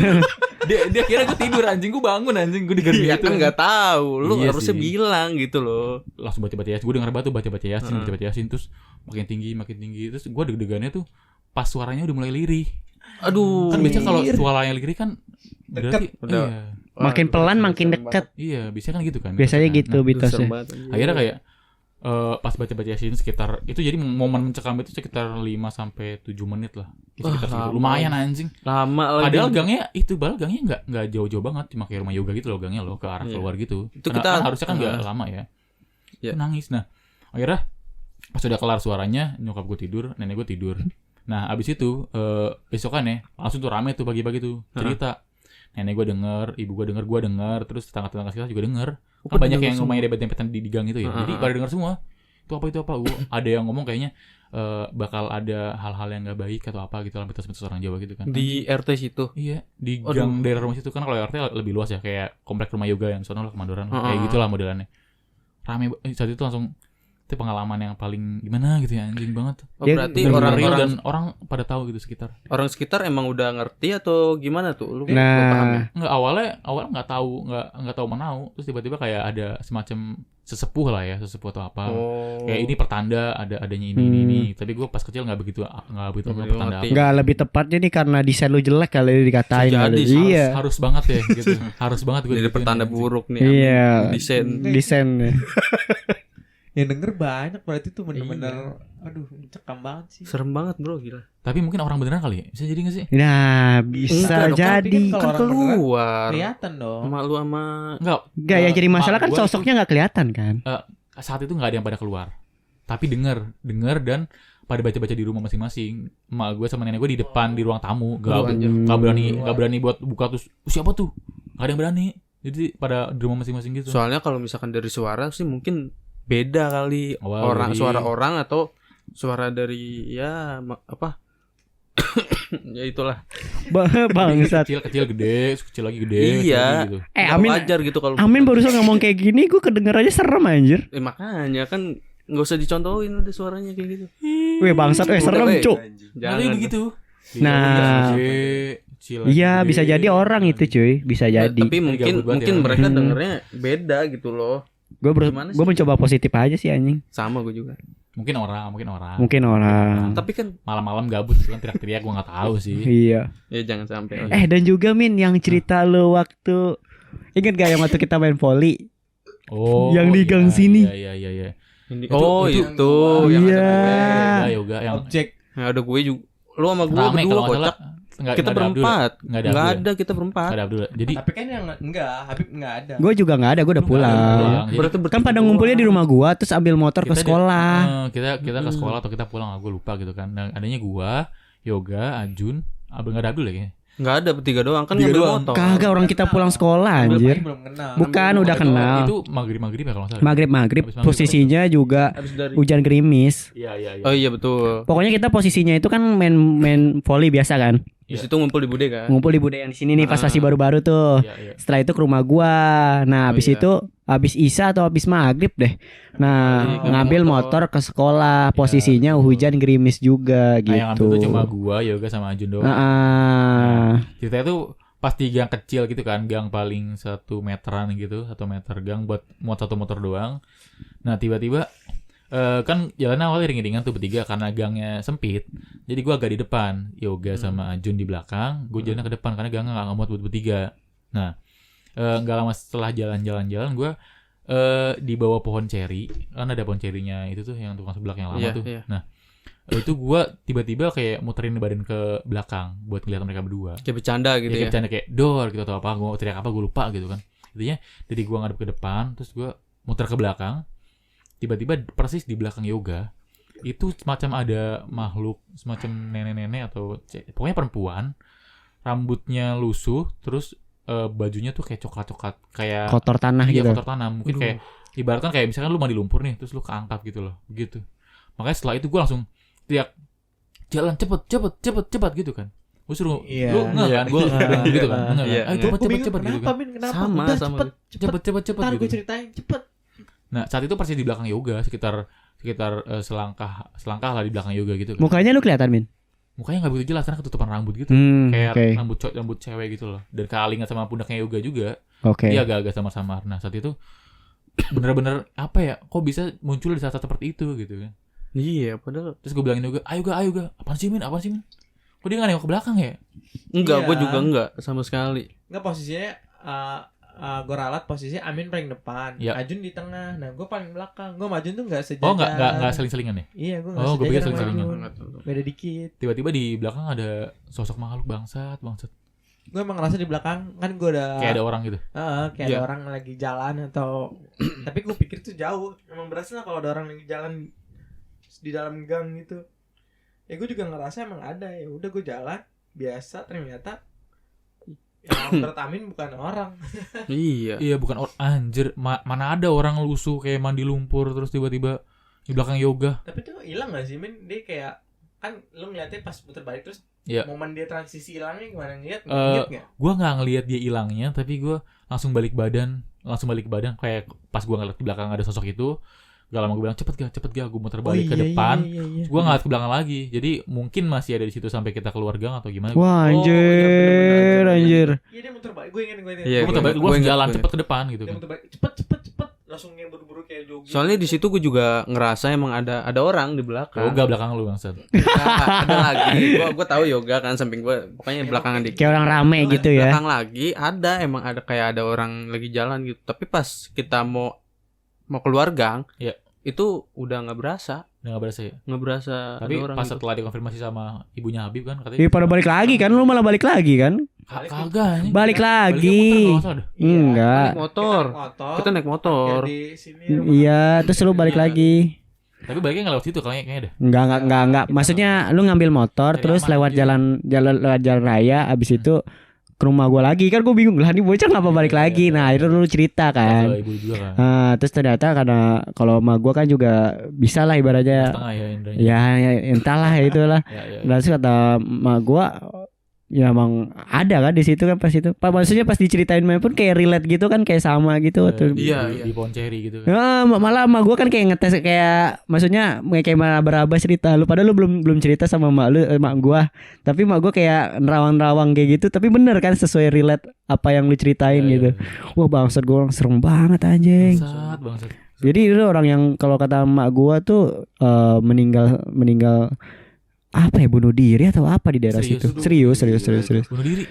Dia kira gue tidur anjing, gue bangun anjing, gue digerbi Iya gitu. kan enggak tahu. Lu Iya harusnya sih. bilang gitu loh. Langsung baca-baca Yasin. Gue denger batu baca-baca Yasin terus makin tinggi terus gue deg-degannya tuh pas suaranya udah mulai lirih. Aduh. Kan biasanya kalau suaranya lirih kan berarti Udah. iya. Makin pelan makin deket. Iya, biasanya kan gitu kan. Biasanya gitu Nah, mitosnya. akhirnya kayak pas baca-baca Yasin sekitar itu jadi momen mencekam itu sekitar 5 sampai 7 menit lah. Ya, sekitar segitu. lama. Lumayan anjing. Lama lagi. Padahal gangnya enggak jauh-jauh banget, cuma kayak rumah yoga gitu loh gangnya loh ke arah keluar gitu. Itu Karena kita- kan harusnya kan enggak lama ya. Iya. Itu nangis. Nah, akhirnya pas udah kelar suaranya, nyokap gue tidur, nenek gue tidur. Nah, abis itu besokannya langsung tuh rame tuh bagi-bagi tuh cerita. Nenek gue denger, ibu gue denger, terus tetangga-tetangga kita juga denger. Kan banyak yang rumahnya dempet-dempetan di gang itu ya. Jadi pada denger semua. Itu apa? Ada yang ngomong kayaknya bakal ada hal-hal yang gak baik atau apa gitu dalam mitos-mitos orang Jawa gitu kan. di RT situ. Iya, di gang daerah rumah situ kan kalau RT lebih luas ya, kayak komplek rumah yoga yang sono lah Kemandoran, kayak gitulah modelannya. Rame saat itu langsung Itu pengalaman yang paling gimana gitu ya, anjing banget. Oh, Dia berarti bener-bener Real orang-orang dan orang pada tahu gitu sekitar. orang sekitar emang udah ngerti atau gimana tuh? Lu Nah. lu paham ya? Enggak, awalnya nggak tahu menau, terus tiba-tiba kayak ada semacam sesepuh lah ya, sesepuh atau apa. Oh. Kayak ini pertanda adanya ini. Tapi gue pas kecil nggak begitu Nggak pertanda ngerti. apa. Nggak, lebih tepatnya nih karena desain lu jelek kali dikatain Bisa kali. jadi, Iya. Harus banget ya gitu. Harus banget gue Jadi digituin, pertanda anjing. buruk nih. Iya. Desain. Desain. Yang denger banyak berarti tuh bener-bener aduh mencekam banget sih. Serem banget, Bro, gila. Tapi mungkin orang beneran kali ya? Bisa jadi gak sih? Nah, bisa Enggak dong, jadi. Tapi Kan kalau orang beneran keluar. kelihatan dong. Sama lu sama Enggak. Enggak, yang jadi masalah kan Gua- sosoknya nggak kelihatan kan. Saat itu nggak ada yang pada keluar. Tapi denger dan pada baca-baca di rumah masing-masing. Emak gue sama nenek gue di depan di ruang tamu. Gak berani buat buka terus. Siapa tuh? Gak ada yang berani. Jadi pada di rumah masing-masing gitu. soalnya kalau misalkan dari suara sih mungkin beda kali. Awal Orang dari- suara orang atau suara dari ya apa? Ya itulah. Bangsat. Kecil gede, kecil lagi gede. Iya. kecil lagi gitu. Nggak Amin. wajar gitu kalau Amin barusan ngomong kayak gini, gue kedenger aja serem anjir. makanya kan nggak usah dicontohin udah suaranya kayak gitu. Weh bangsat, serem Udah, cuk. Jangan. Tapi begitu. Nah. Iya, bisa jadi orang itu cuy, bisa jadi. Tapi gabut banget mungkin ya. mereka Hmm. dengernya beda gitu loh. Gimana sih? Gue mencoba positif aja sih anjing. Sama gue juga. Mungkin orang. Mungkin orang. Tapi kan Malam-malam gabut kan teriak-teriak gue nggak tahu sih. Iya. ya jangan sampai. Dan juga Min yang cerita lu waktu ingat gak yang waktu kita main volley? Oh. Yang di gang iya, sini. Iya. Oh itu- itu, yang Iya. ada gue. Yoga yang Objek. Yang ada gue juga. Lu sama gue rame berdua kalau nggak kocak. salah. Nggak Kita ada Abdul. berempat. Nggak ada Nggak Abdul. ada kita berempat. Nggak ada Abdul. Jadi Tapi kan yang enggak, Habib enggak ada. Gue juga nggak ada, gue udah pulang. Jadi, Berarti Kan pada ngumpulnya di rumah gua, terus ambil motor ke Kita sekolah. kita ke sekolah atau kita pulang, gue lupa gitu kan. Nah, adanya gua, Yoga, Ajun, nggak ada Abdul ya kayaknya. Nggak ada bertiga doang kan Tiga ngambil doang. motor. Kagak, orang kita pulang sekolah anjir. Belum kenal. Bukan, udah Itu- kenal. Itu maghrib ya kalau nggak salah. Maghrib Habis maghrib. posisinya juga Habis dari. hujan gerimis. Iya. Oh iya betul. Pokoknya kita posisinya itu kan main volley biasa kan. Di situ ngumpul di Bude kan. Ngumpul di Bude yang di sini nih pas Ah. masih baru-baru tuh. Iya. Setelah itu ke rumah gua. Nah, Oh, habis iya. itu habis Isya atau habis maghrib deh. Nah, Balik, ngambil motor ke sekolah. Posisinya hujan gerimis juga Nah, yang ambil gitu. tuh cuma gua, Yoga sama Ajun doang. Ah. Ceritanya tuh pas di gang kecil gitu kan, gang paling 1 meteran gitu, 1 meter gang buat muat 1 motor doang. Nah tiba-tiba kan jalannya awalnya ringan-ringan tuh bertiga karena gangnya sempit. Jadi gua agak di depan, Yoga sama Ajun di belakang, gue jalannya ke depan karena gangnya nggak muat buat bertiga. Nah nggak lama setelah jalan-jalan gua di bawah pohon ceri, kan ada pohon cerinya itu tuh yang tukang seblak yang lama Iya, tuh. iya. Nah itu gua tiba-tiba kayak muterin badan ke belakang buat ngeliat mereka berdua. Kayak bercanda gitu Kayak ya. bercanda kayak dor gitu atau apa, gue teriak apa gue lupa gitu kan. Intinya dari gue ngadep ke depan, terus gue muter ke belakang. Tiba-tiba persis di belakang Yoga itu semacam ada makhluk semacam nenek-nenek atau pokoknya perempuan, rambutnya lusuh, terus bajunya tuh kayak coklat-coklat kayak Kotor tanah iya, gitu. kotor tanah. Mungkin kayak ibaratkan kayak misalkan lu mandi lumpur nih, terus lu keangkat gitu loh, begitu. Makanya setelah itu gue langsung teriak jalan cepet gitu kan. Gue suruh Iya. lu enggak kan, gue bilang gitu kan, enggak Iya, kan, ayo enggak. cepet gitu Kenapa, kan, Min? Kenapa? Sama, Udah, sama. cepet. cepet Ntar gue gitu. ceritain, cepet. Nah saat itu persis di belakang Yoga, sekitar selangkah lah di belakang Yoga gitu kan. Mukanya lu kelihatan, Min? Mukanya nggak begitu jelas karena ketutupan rambut gitu, kayak Oke. rambut cewek gitu loh, dan kealingan sama pundaknya Yoga juga. Oke. Dia agak-agak samar-samar. Nah saat itu bener-bener apa ya, kok bisa muncul di saat-saat seperti itu gitu kan. Iya, padahal Terus gue bilangin Yoga, ayo ga, apaan sih Min? Kok dia nggak nengok ke belakang ya? enggak, Iya. gue juga enggak sama sekali. Enggak, posisinya gue ralat posisinya Amin paling depan, Iya. Ajun di tengah. Nah, gue paling belakang. Gue Majun tuh enggak sejajar. Oh nggak seling-selingan ya? Iya, gue Oh, enggak gua pikir sejajar sama seling-selingan. Ajun. Beda dikit. Tiba-tiba di belakang ada sosok makhluk bangsat. Gue emang ngerasa di belakang kan gue udah Kayak ada orang gitu. kayak Iya. ada orang lagi jalan atau tapi gue pikir tuh jauh. Emang berasa kalau ada orang lagi jalan di dalam gang gitu. Ya gue juga ngerasa emang ada. Ya udah gue jalan biasa, ternyata yang menurut Amin bukan orang. Iya. Iya bukan orang, anjir. Mana ada orang lusuh kayak mandi lumpur terus tiba-tiba di belakang Yoga. Tapi tuh hilang gak sih, Min? Dia kayak kan lu ngeliatnya pas puter balik terus Iya. momen dia transisi hilangnya gimana, ngeliat nggak? Gue nggak ngelihat dia hilangnya, tapi gue langsung balik badan kayak pas gue ngeliat di belakang ada sosok itu, Gak lama gue bilang cepet gak gue muter balik ke depan. Iya. Gue ngeliat ke belakang lagi. Jadi mungkin masih ada di situ sampai kita keluar gang atau gimana. Wah, Oh, iya, bener-bener. anjir. Iya dia muter balik. Gue ingat. Iya, Gue muter balik, gue ingat, jalan gue cepet ke depan gitu Dia kan. muter balik. Cepet. Langsung yang buru-buru kayak jogging. Soalnya di situ gue juga ngerasa emang ada orang di belakang. Yoga belakang lu bangsat. Ada lagi. Gue tahu yoga kan samping gue, pokoknya belakangan dikit. Kayak orang rame gitu ya. Belakang lagi emang ada kayak ada orang lagi jalan gitu. Tapi pas kita mau keluar gang, Iya. itu udah nggak berasa, Udah gak berasa ya. nggak berasa Tapi ada orang pas gitu. setelah dikonfirmasi sama ibunya Habib kan Iya katanya. pada balik lagi kan, lu malah balik lagi kan? Kagak anjing. Balik Baliknya lagi. muter kalau nggak salah dah. Enggak. Naik motor. Kita naik motor. Di sini. Iya, terus lu balik lagi. Tapi baliknya nggak lewat situ kayaknya dah. Enggak. Maksudnya lu ngambil motor Cari terus aman lewat aja. lewat jalan raya, abis itu ke rumah gua lagi kan, gua bingung lah nih bocah ngapa balik lagi. Nah akhirnya lu cerita kan. Kalau ibu juga kan. Nah, terus ternyata karena kalau sama gua kan juga bisa lah ibaratnya. Setengah ya indranya. Ya entahlah ya itulah. Ya. Dan terus kata emak gua, ya emang ada kan di situ kan pas itu. Maksudnya pas diceritain main pun kayak relate gitu kan, kayak sama gitu. Tuh. Iya. Di pohon ceri gitu kan. Ya, malah emak gua kan kayak ngetes, kayak maksudnya kayak meraba-raba cerita lu, padahal lu belum cerita sama emak gua, tapi emak gua kayak nerawang-nerawang kayak gitu, tapi bener kan sesuai relate apa yang lu ceritain gitu. Wah bangsat, gua serem banget anjing. Bangsat. Jadi itu orang yang kalau kata emak gua tuh meninggal apa ya, bunuh diri atau apa di daerah Serius? situ. Serius. Bunuh diri.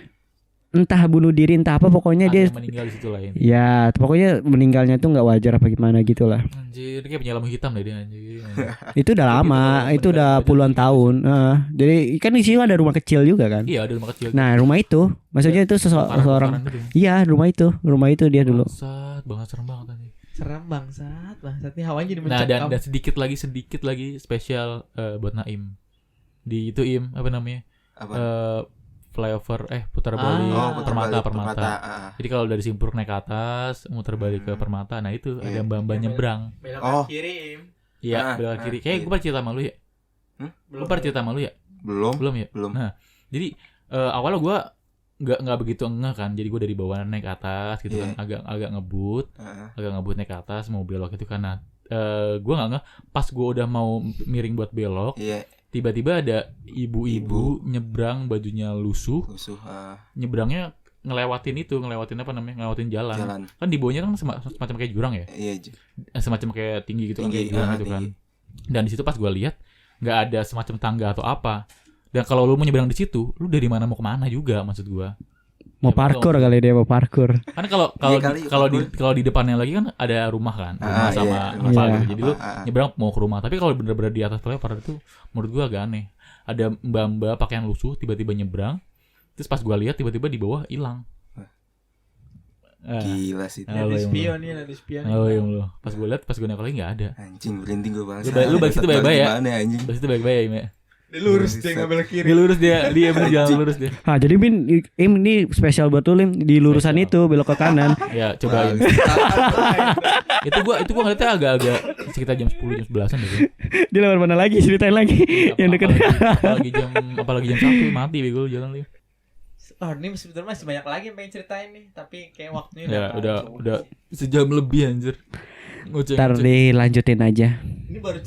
Entah bunuh diri entah apa, pokoknya Ada dia yang meninggal di situ lain. ya pokoknya meninggalnya tuh nggak wajar apa gimana gitu lah. Anjir, dia kayak punya lampu hitam deh dia anjir. Itu udah lama, itu udah puluhan tahun. Jadi kan di sini ada rumah kecil juga kan. Iya, ada rumah kecil. Nah rumah itu, maksudnya itu seseorang. Iya rumah itu dia dulu. Banget serem banget anjir. Serem bangsat. Nih hawanya jadi Nah, mencekam. dan sedikit lagi spesial buat Naim. Di itu apa namanya? Apa? Flyover putar balik putar balik, Permata. ah. Jadi kalau dari Simpur naik ke atas, muter balik ke Permata. Nah, itu ada mbak-mbak nyebrang. Belok Oh. ke kiri. Iya, belok kiri. Kayak gue pernah cerita sama lu ya. Lu pernah cerita sama lu ya? Belum. Ya? Belum. Nah, jadi awalnya gue nggak begitu engeh kan. Jadi gue dari bawah naik ke atas gitu kan, agak ngebut naik ke atas mau belok itu karena gue nggak ngeh. Pas gue udah mau miring buat belok, Iya, tiba-tiba ada ibu-ibu nyebrang, bajunya lusuh, nyebrangnya ngelewatin jalan. Kan di bawahnya kan semacam kayak jurang ya, Iya. semacam kayak tinggi gitu kan, Tinggi, kayak jurang gitu kan. Dan di situ pas gue lihat nggak ada semacam tangga atau apa. Dan kalau lu mau nyebrang di situ, lu dari mana mau kemana juga maksud gue. Mau parkur kali dia, mau parkur. Kan kalau di depannya lagi kan ada rumah kan, rumah sama apa Iya. gitu. Jadi lu nyebrang mau ke rumah. Tapi kalau bener-bener di atas flyover itu menurut gua agak aneh. Ada mbak-mbak pakaian lusuh tiba-tiba nyebrang. Terus pas gua lihat tiba-tiba di bawah hilang. Gila sih. Halo, Ada yang spion nih, ada spion. Oh yang lu. Pas gua lihat pas gua naik lagi enggak ada. Anjing berhenti gue bang. Lu balik situ baik-baik ya? Gimana anjing? Pas itu baik-baik ya, Mek. Dia lurus, dia nggak belok kiri. Dia lurus dia bener jalan lurus dia. Ah jadi ini spesial buat lu Lim, di lurusan itu belok ke kanan. Ya cobain. itu gua ngeliatnya agak-agak sekitar jam 10 jam 11-an gitu. Dia lewat mana lagi, ceritain lagi yang deket. Apalagi jam 1 mati bego jalan lu. Oh ini sebetulnya masih banyak lagi yang pengen ceritain nih, tapi kayak waktunya Ya udah sejam lebih anjir. Ntar dilanjutin aja. Ini baru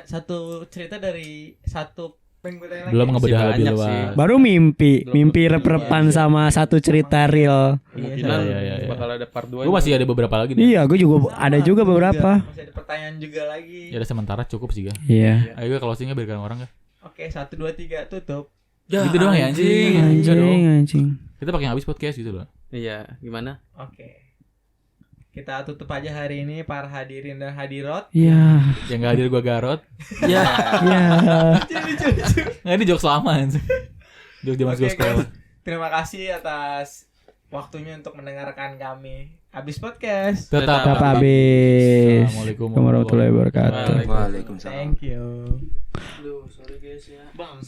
satu cerita dari satu pengen gue tanya lagi. Belum ngebedah Masih lebih banyak luas. sih. Baru mimpi rep-repan sama satu cerita real. Kemungkinan Iya. bakal ada part 2. Gue masih ada beberapa lagi nih. Iya, gue juga ada juga beberapa. Masih ada pertanyaan juga lagi. Ya udah sementara cukup sih ga. Iya. Ayo closingnya biarkan orang ga. Oke 1 2 3 tutup. Gitu doang ya anjing. Enggak dong. Anjing. Kita pakai habis podcast gitu loh. Iya, gimana? Oke. Kita tutup aja hari ini para hadirin dan hadirat. Iya. Yang gak hadir gue Garot. Iya. Nggak ini jokes lama anjing. Jokes zaman Oke, sekolah. Terima kasih atas waktunya untuk mendengarkan kami. Habis podcast. Tetap habis. Assalamualaikum Warahmatullahi wabarakatuh. Waalaikumsalam. Thank you. Aduh, sorry guys ya. Bang,